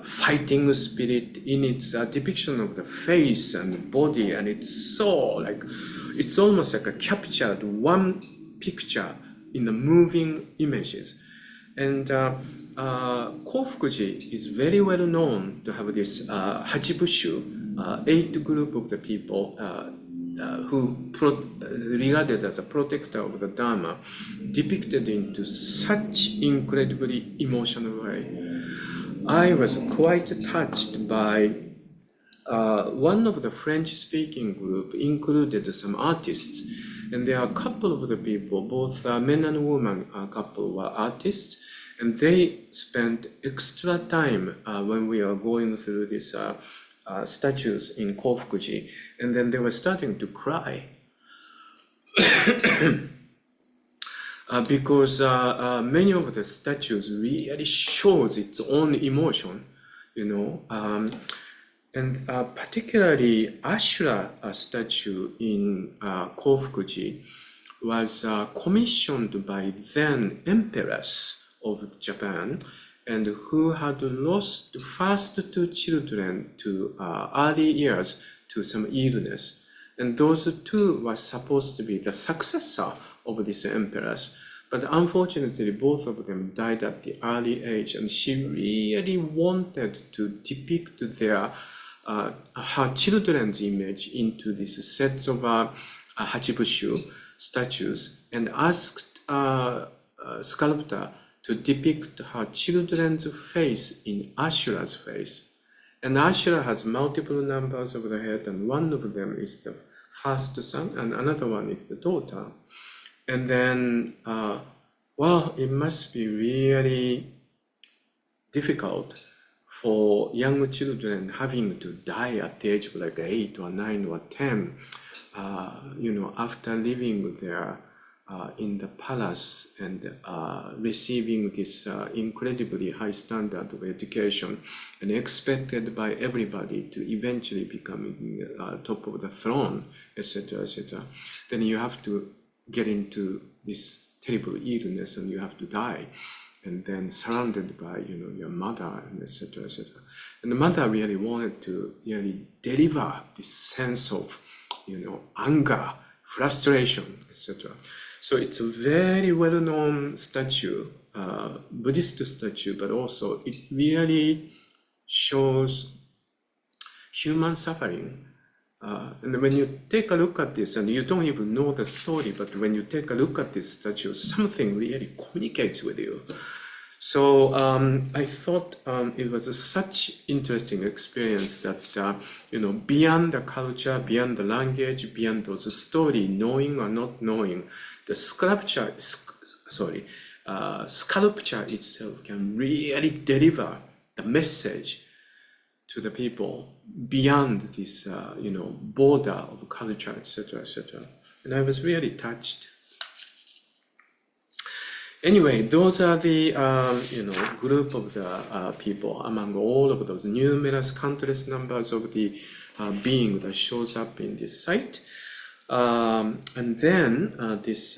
fighting spirit in its depiction of the face and body and its soul. Like, it's almost like a captured one picture in the moving images. And Kofukuji is very well known to have this Hachibushu, 8 group of the people regarded as a protector of the Dharma, depicted into such incredibly emotional way. I was quite touched by one of the French-speaking group included some artists, and there are a couple of the people, both men and women couple were artists, and they spent extra time when we are going through these statues in Kofukuji, and then they were starting to cry because many of the statues really shows its own emotion, you know. And particularly Ashura statue in Kofukuji was commissioned by then Empress of Japan, and who had lost first two children to early years to some illness. And those two were supposed to be the successor of this empress. But unfortunately, both of them died at the early age, and she really wanted to depict her children's image into these sets of hachibushu statues, and asked sculptor to depict her children's face in Ashura's face. And Ashura has multiple numbers of the head, and one of them is the first son, and another one is the daughter. And then, well, it must be really difficult for young children having to die at the age of like 8 or 9 or 10, you know, after living there in the palace and receiving this incredibly high standard of education, and expected by everybody to eventually become top of the throne, etc., etc. Then you have to get into this terrible illness and you have to die, and then surrounded by, you know, your mother, and etc., etc. And the mother really wanted to really deliver this sense of, you know, anger, frustration, etc. So it's a very well-known statue, Buddhist statue, but also it really shows human suffering. And when you take a look at this, and you don't even know the story, but when you take a look at this statue, something really communicates with you. So I thought it was such interesting experience that, you know, beyond the culture, beyond the language, beyond those story, knowing or not knowing, the sculpture itself can really deliver the message to the people beyond this, you know, border of culture, etc., etc. And I was really touched. Anyway, those are the, you know, group of the people among all of those numerous, countless numbers of the being that shows up in this site. And then this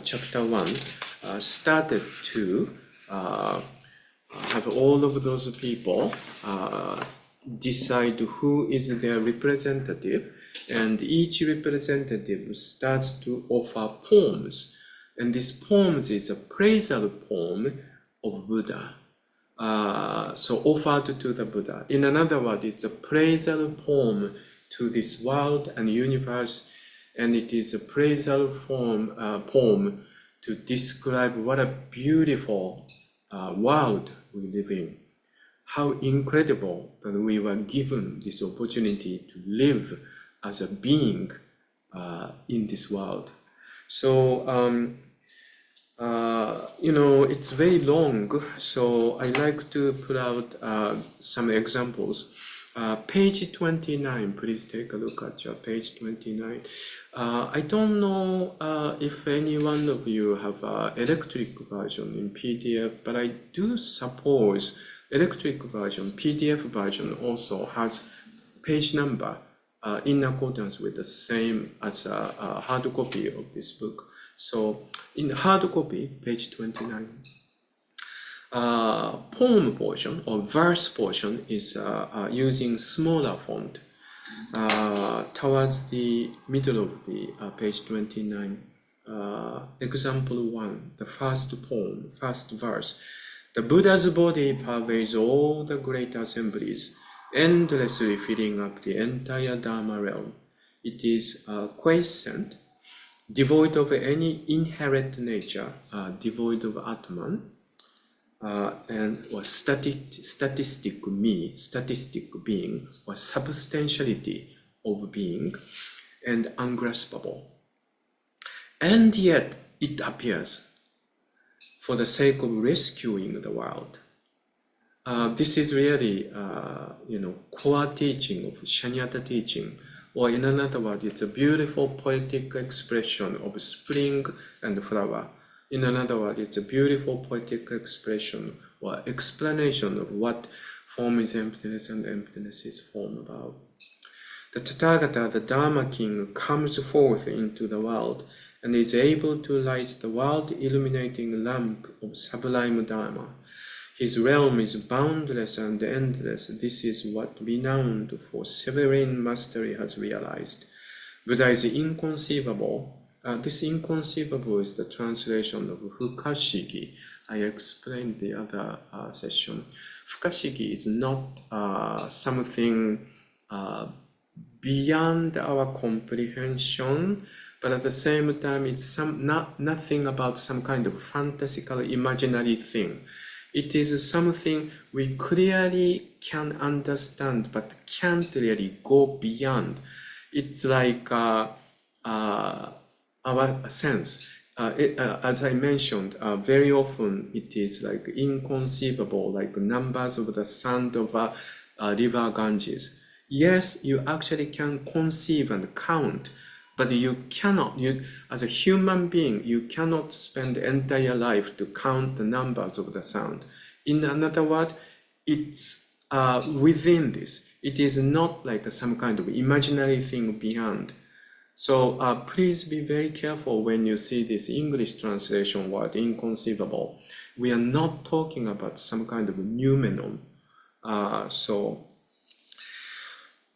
chapter 1 started to have all of those people decide who is their representative, and each representative starts to offer poems. And this poem is a praisal poem of Buddha. So offered to the Buddha. In another word, it's a praisal poem to this world and universe, and it is a praisal poem to describe what a beautiful world we live in. How incredible that we were given this opportunity to live as a being in this world. So, you know, it's very long, so I like to put out some examples. Page 29, please take a look at your page 29. I don't know if any one of you have an electric version in PDF, but I do suppose electric version, PDF version also has page number in accordance with the same as a hard copy of this book. So in the hard copy, page 29, poem portion or verse portion is using smaller font towards the middle of the page 29. Example 1, the first poem, first verse. The Buddha's body pervades all the great assemblies, endlessly filling up the entire Dharma realm. It is quiescent, devoid of any inherent nature, devoid of Atman, and or statistic being, or substantiality of being, and ungraspable. And yet it appears for the sake of rescuing the world. This is really, core teaching of Shunyata teaching, or in another word, it's a beautiful poetic expression of spring and flower. In another word, it's a beautiful poetic expression or explanation of what form is emptiness and emptiness is form about. The Tathāgata, the Dharma King, comes forth into the world and is able to light the world illuminating lamp of sublime Dharma. His realm is boundless and endless. This is what renowned for sovereign mastery has realized. Buddha is inconceivable. This inconceivable is the translation of Fukashigi. I explained the other session. Fukashigi is not something beyond our comprehension, but at the same time, it's nothing about some kind of fantastical imaginary thing. It is something we clearly can understand, but can't really go beyond. It's like our sense. As I mentioned, very often it is like inconceivable, like numbers of the sand of a river Ganges. Yes, you actually can conceive and count, but you cannot, as a human being, you cannot spend the entire life to count the numbers of the sound. In another word, it's within this. It is not like some kind of imaginary thing beyond. So please be very careful when you see this English translation word, inconceivable. We are not talking about some kind of noumenon.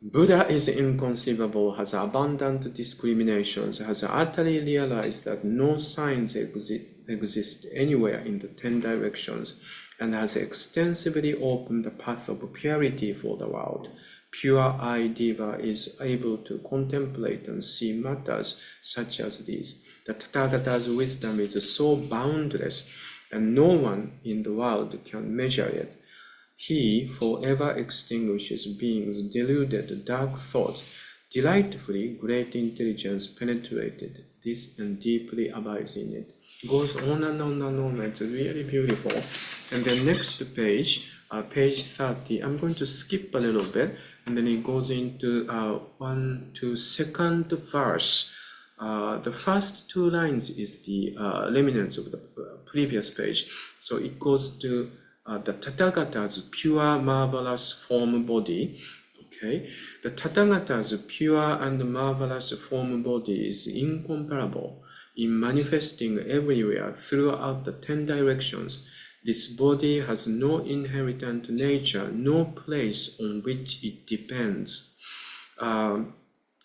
Buddha is inconceivable, has abundant discriminations, has utterly realized that no signs exist anywhere in the 10 directions, and has extensively opened the path of purity for the world. Pure-eye Deva is able to contemplate and see matters such as these. The Tathāgata's wisdom is so boundless, and no one in the world can measure it. He forever extinguishes beings deluded dark thoughts. Delightfully great intelligence penetrated this and deeply abides in it. Goes on and on and on. It's really beautiful. And then next page, page 30. I'm going to skip a little bit, and then it goes into second verse. The first two lines is the remnants of the previous page. So it goes to the Tathāgata's pure, marvelous form body. Okay, the Tathāgata's pure and marvelous form body is incomparable in manifesting everywhere throughout the 10 directions. This body has no inherent nature, no place on which it depends.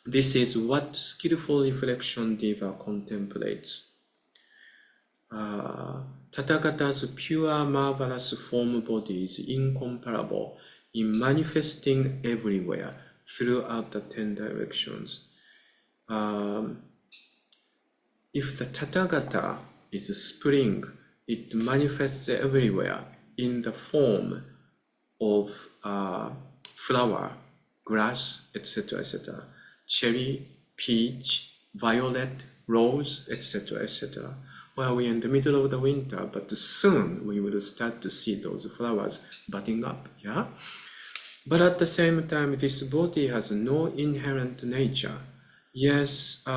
This is what skillful reflection Deva contemplates. Tathāgata's pure, marvelous form body is incomparable in manifesting everywhere throughout the 10 directions. If the Tathāgata is a spring, it manifests everywhere in the form of flower, grass, etc., etc. Cherry, peach, violet, rose, etc., etc. Well, we're in the middle of the winter, but soon we will start to see those flowers budding up, yeah? But at the same time, this body has no inherent nature. Yes, as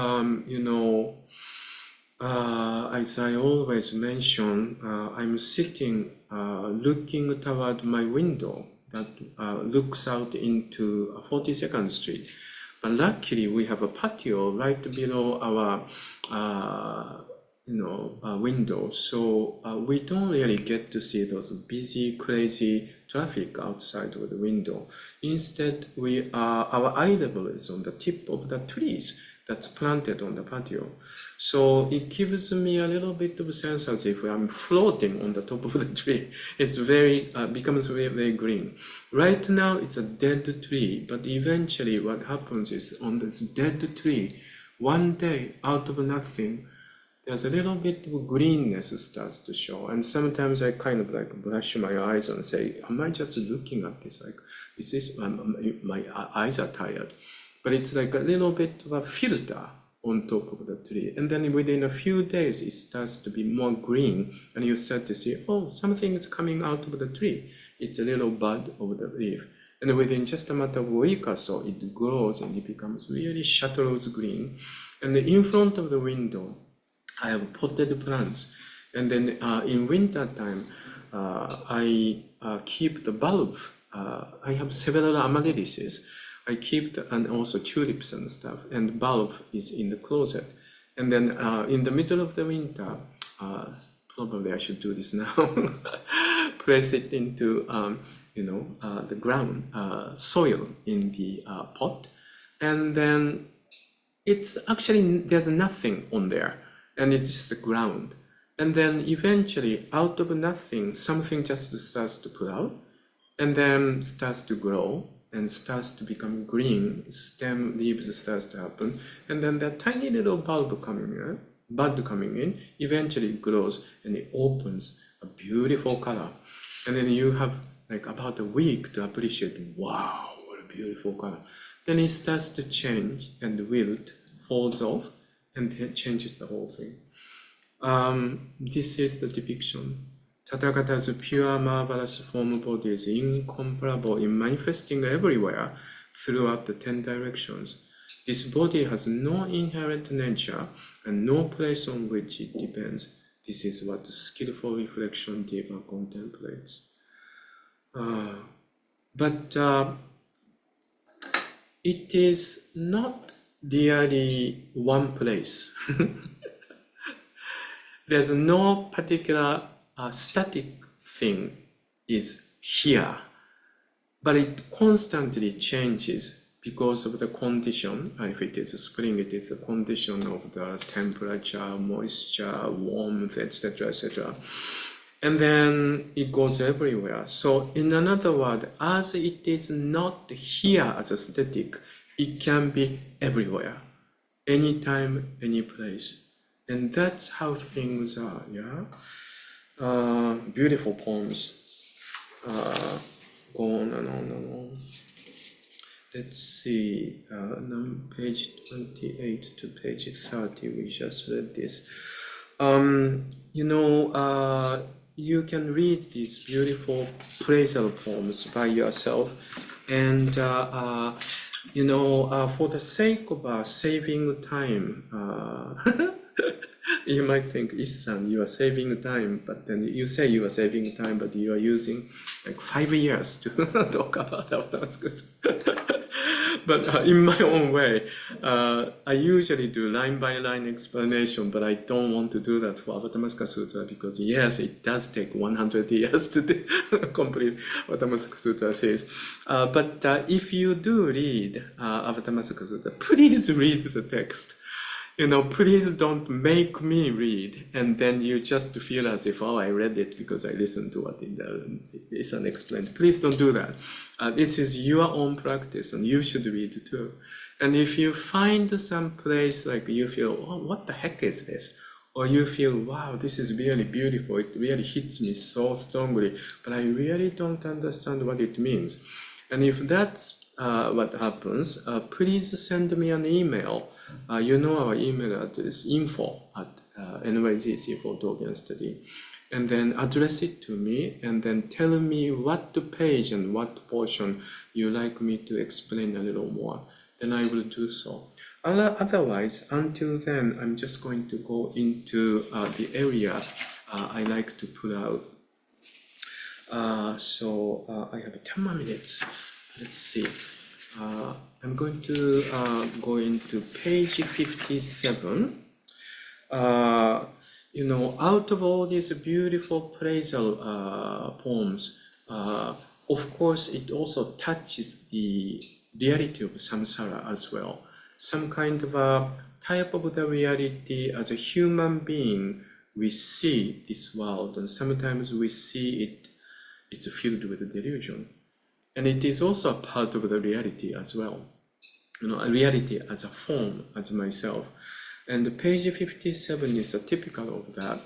I always mention, I'm sitting looking toward my window that looks out into 42nd Street. But luckily, we have a patio right below our window, so we don't really get to see those busy, crazy traffic outside of the window. Instead, our eye level is on the tip of the trees, that's planted on the patio. So it gives me a little bit of a sense as if I'm floating on the top of the tree. It's very, becomes very, very green. Right now it's a dead tree, but eventually what happens is on this dead tree, one day out of nothing, there's a little bit of greenness starts to show. And sometimes I kind of like brush my eyes and say, am I just looking at this? Like, is this, my eyes are tired. But it's like a little bit of a filter on top of the tree. And then within a few days, it starts to be more green. And you start to see, oh, something is coming out of the tree. It's a little bud of the leaf. And within just a matter of a week or so, it grows and it becomes really chartreuse green. And in front of the window, I have potted plants. And then in winter time, I keep the bulb. I have several amaryllises. I keep and also tulips and stuff, and bulb is in the closet. And then in the middle of the winter, probably I should do this now, place it into the ground, soil in the pot, and then it's actually, there's nothing on there, and it's just the ground. And then eventually, out of nothing, something just starts to put out, and then starts to grow, and starts to become green, stem leaves starts to happen, and then that tiny little bud coming in, eventually it grows and it opens a beautiful color. And then you have like about a week to appreciate, wow, what a beautiful color. Then it starts to change and wilt, falls off, and it changes the whole thing. This is the depiction. Tathāgata's pure, marvelous form body is incomparable in manifesting everywhere throughout the 10 directions. This body has no inherent nature and no place on which it depends. This is what the skillful reflection Deva contemplates. But it is not really one place. There's no particular static thing is here, but it constantly changes because of the condition. If it is spring, it is the condition of the temperature, moisture, warmth, etc., etc. And then it goes everywhere. So in another word, as it is not here as a static, it can be everywhere, anytime, any place. And that's how things are, yeah? Beautiful poems. Go on and on and on. Let's see, page 28 to page 30, we just read this. You can read these beautiful praisal poems by yourself, and for the sake of saving time, you might think, Issan, you are saving time, but then you say you are saving time, but you are using like 5 years to talk about Avatamsaka. But in my own way, I usually do line-by-line explanation, but I don't want to do that for Avatamsaka Sūtra because yes, it does take 100 years to complete Avatamsaka Sūtra series. But if you do read Avatamsaka Sūtra, please read the text. Please don't make me read, and then you just feel as if, oh, I read it because I listened to what Issan explained. Please don't do that. This is your own practice, and you should read too. And if you find some place like you feel, oh, what the heck is this? Or you feel, wow, this is really beautiful, it really hits me so strongly, but I really don't understand what it means. And if that's what happens, please send me an email. Our email address, info@nyzc for Dogen Study, and then address it to me, and then tell me what page and what portion you like me to explain a little more. Then I will do so. Otherwise, until then, I'm just going to go into the area I like to put out. So I have 10 more minutes. Let's see. I'm going to go into page 57. Out of all these beautiful praisal poems, of course, it also touches the reality of samsara as well. some kind of a type of the reality as a human being. We see this world, and sometimes we see it's filled with delusion. And it is also a part of the reality as well. A reality as a form, as myself. And page 57 is a typical of that.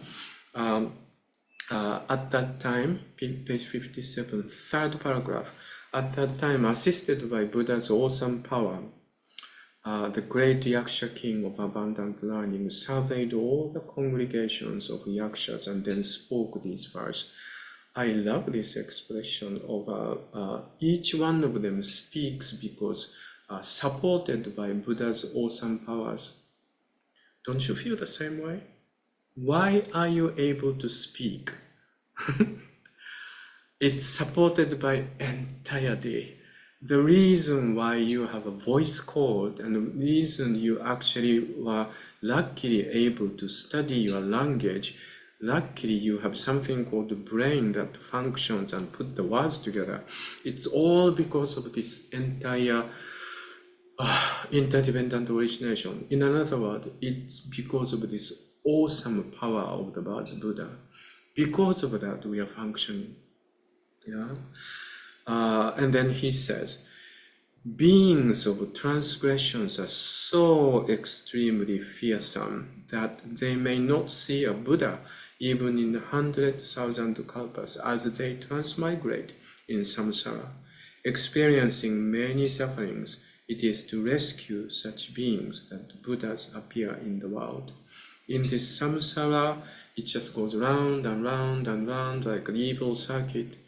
At that time, page 57, third paragraph, at that time, assisted by Buddha's awesome power, the great Yaksha king of abundant learning surveyed all the congregations of Yakshas and then spoke these verses. I love this expression of each one of them speaks because supported by Buddha's awesome powers. Don't you feel the same way? Why are you able to speak? It's supported by entirety. The reason why you have a voice cord and the reason you actually were luckily able to study your language, luckily you have something called the brain that functions and put the words together. It's all because of this entire interdependent origination. In another word, it's because of this awesome power of the Buddha. Because of that, we are functioning. Yeah. And then he says, beings of transgressions are so extremely fearsome that they may not see a Buddha even in 100,000 kalpas as they transmigrate in samsara. Experiencing many sufferings, it is to rescue such beings that Buddhas appear in the world. In this samsara, it just goes round and round and round like an evil circuit.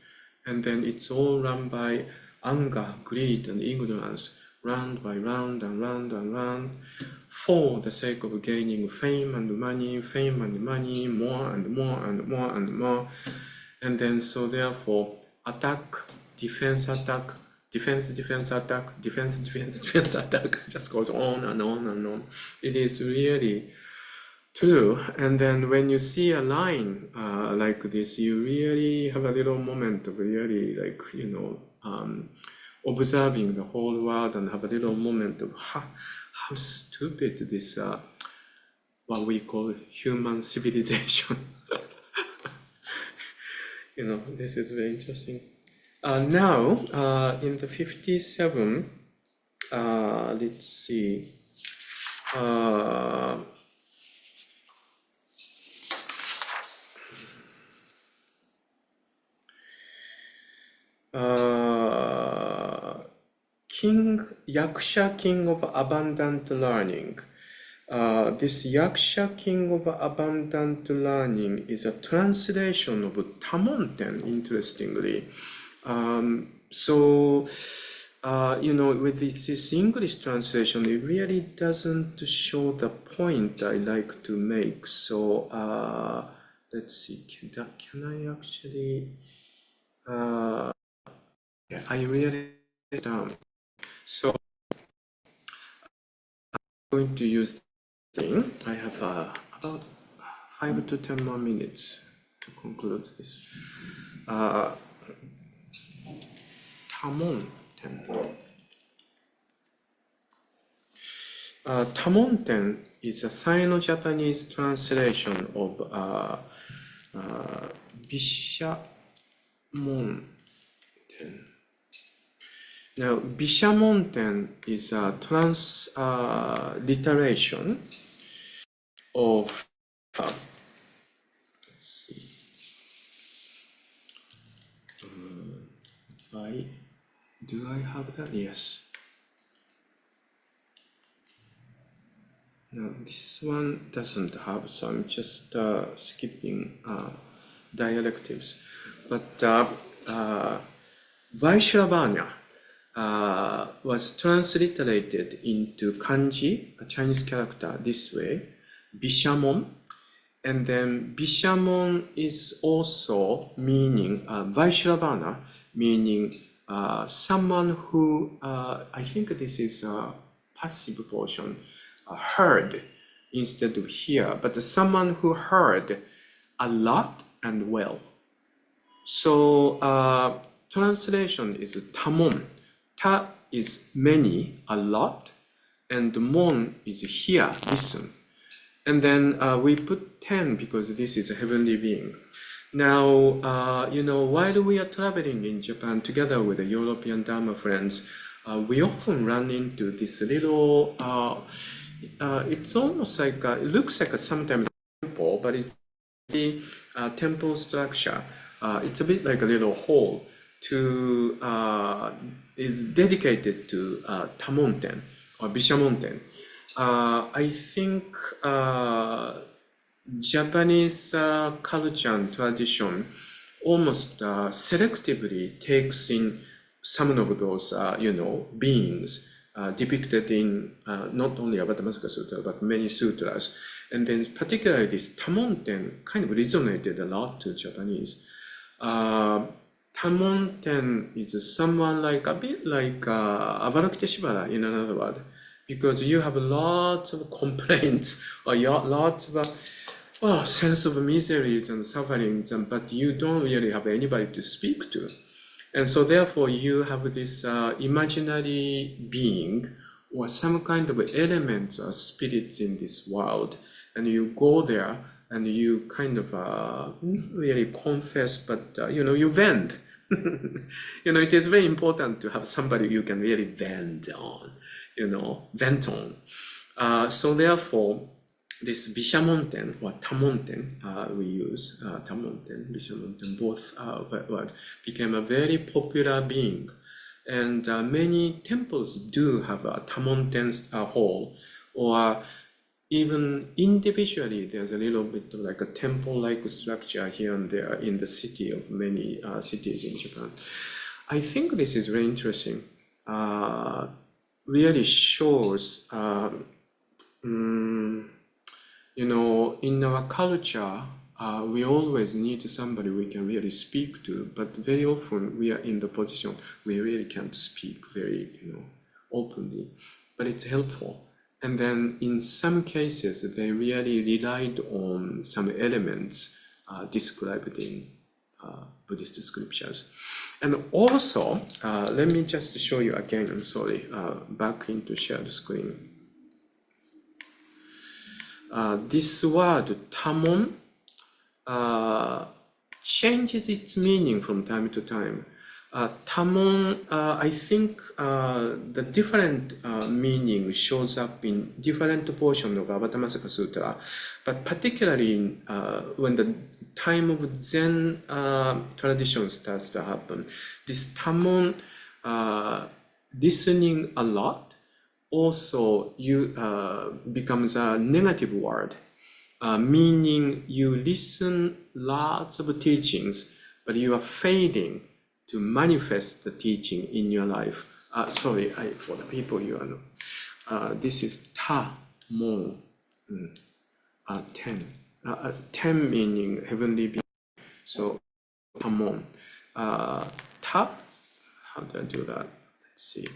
And then it's all run by anger, greed, and ignorance, round by round and round and round, for the sake of gaining fame and money, more and more and more and more. And then so therefore, attack, defense, attack, defense, defense, attack, defense, defense, defense, attack. It just goes on and on and on. It is really true. And then when you see a line like this, you really have a little moment of really like, observing the whole world and have a little moment of how stupid this, what we call human civilization. This is very interesting. Now, in the 57, let's see. Yaksha king of abundant learning. This Yaksha king of abundant learning is a translation of Tamonten, interestingly. With this English translation, it really doesn't show the point I like to make. So, let's see, can I actually... I really down. So I'm going to use the thing. I have about 5 to 10 more minutes to conclude this. Tamonten. Tamonten is a Sino-Japanese translation of Bishamonten. Now, Bishamonten is a transliteration of, let's see, do I have that? Yes. No, this one doesn't have, so I'm just skipping dialectives. But Vaishravana was transliterated into kanji, a Chinese character, this way, Bishamon. And then Bishamon is also meaning, Vaishravana, meaning someone who, I think this is a passive portion, heard instead of hear, but someone who heard a lot and well. So translation is tamon. Ta is many, a lot, and mon is here, listen. And then we put 10 because this is a heavenly being. Now, while we are traveling in Japan together with the European Dharma friends, we often run into this little, it's almost like, it looks like sometimes a temple, but it's a temple structure. It's a bit like a little hall is dedicated to Tamonten or Bishamonten. I think Japanese culture and tradition almost selectively takes in some of those, beings depicted in not only Avatamsaka Sūtra, but many sutras. And then particularly this Tamonten kind of resonated a lot to Japanese. Tamonten is someone like a bit like Avalokiteshvara in another word, because you have lots of complaints or lots of sense of miseries and sufferings, but you don't really have anybody to speak to. And so therefore you have this imaginary being or some kind of elements or spirits in this world, and you go there and you kind of really confess, but you vent. It is very important to have somebody you can really vent on, vent on. So therefore, this Bishamonten or Tamonten, we use Tamonten, Bishamonten, both word, became a very popular being. And many temples do have a Tamonten hall, or even individually, there's a little bit of like a temple-like structure here and there in the city of many cities in Japan. I think this is very interesting. Really shows, in our culture, we always need somebody we can really speak to, but very often we are in the position we really can't speak very, openly, but it's helpful. And then in some cases, they really relied on some elements described in Buddhist scriptures. And also, let me just show you again, I'm sorry, back into shared screen. This word, tamon, changes its meaning from time to time. Tamon, I think the different meaning shows up in different portions of Avatamsaka Sutra, but particularly when the time of Zen tradition starts to happen, this tamon, listening a lot, also becomes a negative word, meaning you listen lots of teachings, but you are failing to manifest the teaching in your life. Sorry, for the people you know, this is ta, mon, 10. 10 meaning heavenly being. So, tamon. Ta, how do I do that? Let's see.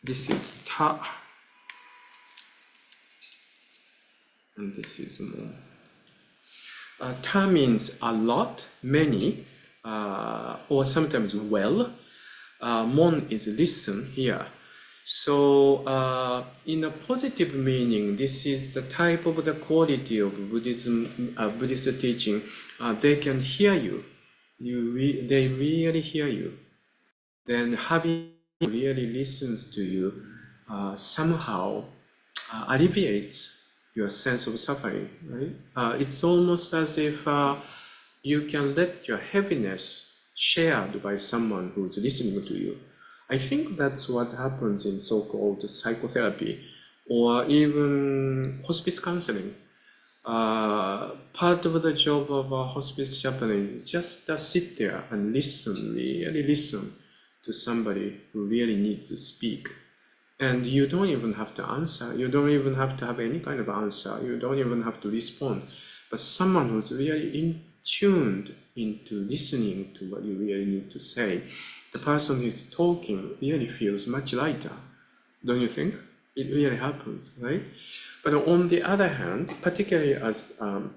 This is ta, and this is mon. Ta means a lot, many, or sometimes well. Mon is listen, here. So in a positive meaning, this is the type of the quality of Buddhism, Buddhist teaching. They can hear you. They really hear you. Then having really listens to you somehow alleviates your sense of suffering, right? It's almost as if you can let your heaviness shared by someone who's listening to you. I think that's what happens in so-called psychotherapy or even hospice counseling. Part of the job of a hospice chaplain is just sit there and listen, really listen to somebody who really needs to speak. And you don't even have to answer. You don't even have to have any kind of answer. You don't even have to respond. But someone who's really tuned into listening to what you really need to say, the person who's talking really feels much lighter, don't you think? It really happens, right? But on the other hand, particularly as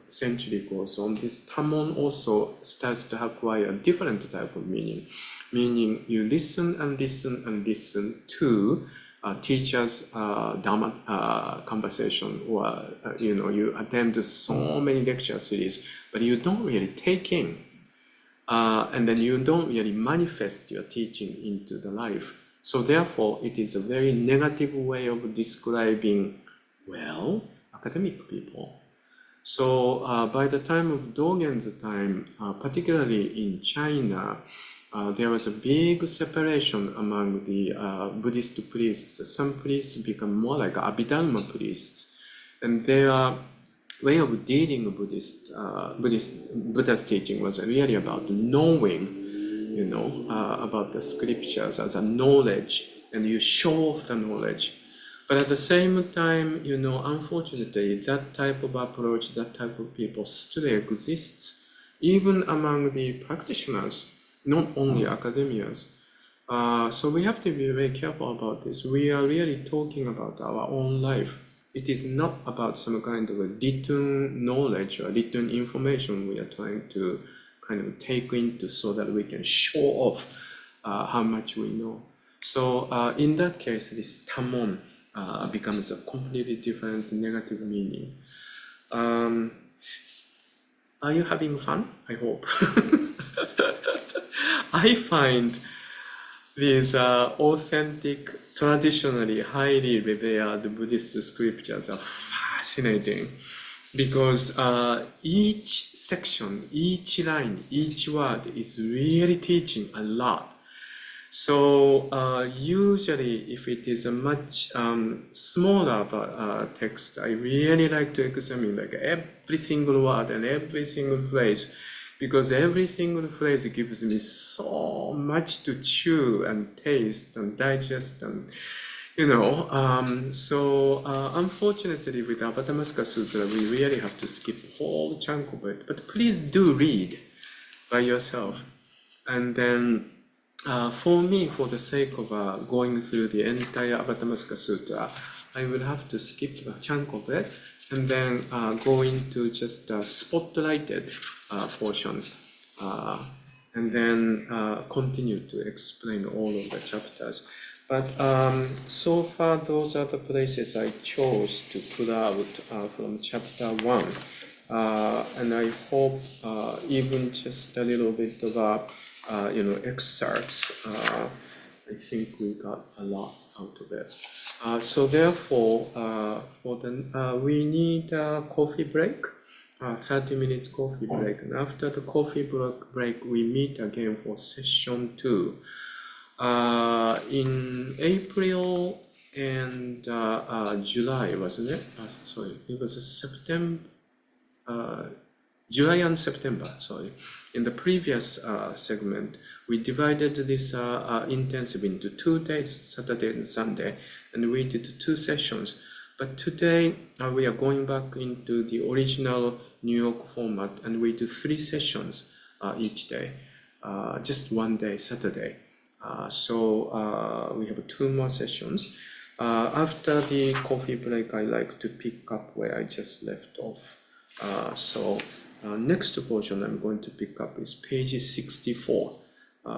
century goes on, this tamon also starts to acquire a different type of meaning. Meaning you listen and listen and listen to teachers' dharma conversation, or you attend so many lecture series, but you don't really take in, and then you don't really manifest your teaching into the life. So therefore, it is a very negative way of describing, well, academic people. So by the time of Dogen's time, particularly in China, there was a big separation among the Buddhist priests. Some priests become more like Abhidharma priests, and their way of dealing with Buddha's teaching was really about knowing, about the scriptures as a knowledge, and you show off the knowledge. But at the same time, unfortunately, that type of approach, that type of people still exists, even among the practitioners, not only academians. So we have to be very careful about this. We are really talking about our own life. It is not about some kind of a written knowledge or written information we are trying to kind of take into so that we can show off how much we know. So in that case, this tamon becomes a completely different negative meaning. Are you having fun? I hope. I find these authentic, traditionally highly revered Buddhist scriptures are fascinating, because each section, each line, each word is really teaching a lot. So usually if it is a much smaller text, I really like to examine like every single word and every single phrase, because every single phrase gives me so much to chew and taste and digest, and so unfortunately with Avatamsaka Sutra we really have to skip a whole chunk of it. But please do read by yourself. And then for me, for the sake of going through the entire Avatamsaka Sutra, I will have to skip a chunk of it and then go into just a spotlighted portion, and then continue to explain all of the chapters. But so far, those are the places I chose to pull out from chapter 1. And I hope even just a little bit of excerpts, I think we got a lot out of it. So therefore, we need a coffee break, 30 minutes coffee break. And after the coffee break, we meet again for session 2. In April and July, wasn't it? Sorry, it was September. July and September, sorry. In the previous segment, we divided this intensive into 2 days, Saturday and Sunday, and we did 2 sessions. But today, we are going back into the original New York format, and we do 3 sessions each day, just 1 day, Saturday. So we have 2 more sessions. After the coffee break, I like to pick up where I just left off. So next portion I'm going to pick up is page 64.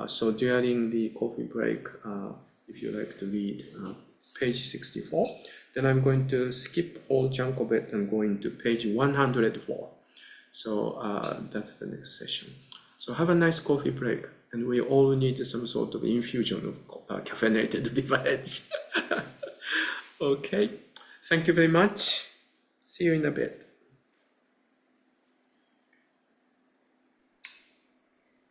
So during the coffee break, if you like to read, it's page 64. Then I'm going to skip a whole chunk of it and go into page 104. So that's the next session. So have a nice coffee break, and we all need some sort of infusion of caffeinated beverage. Okay, thank you very much. See you in a bit.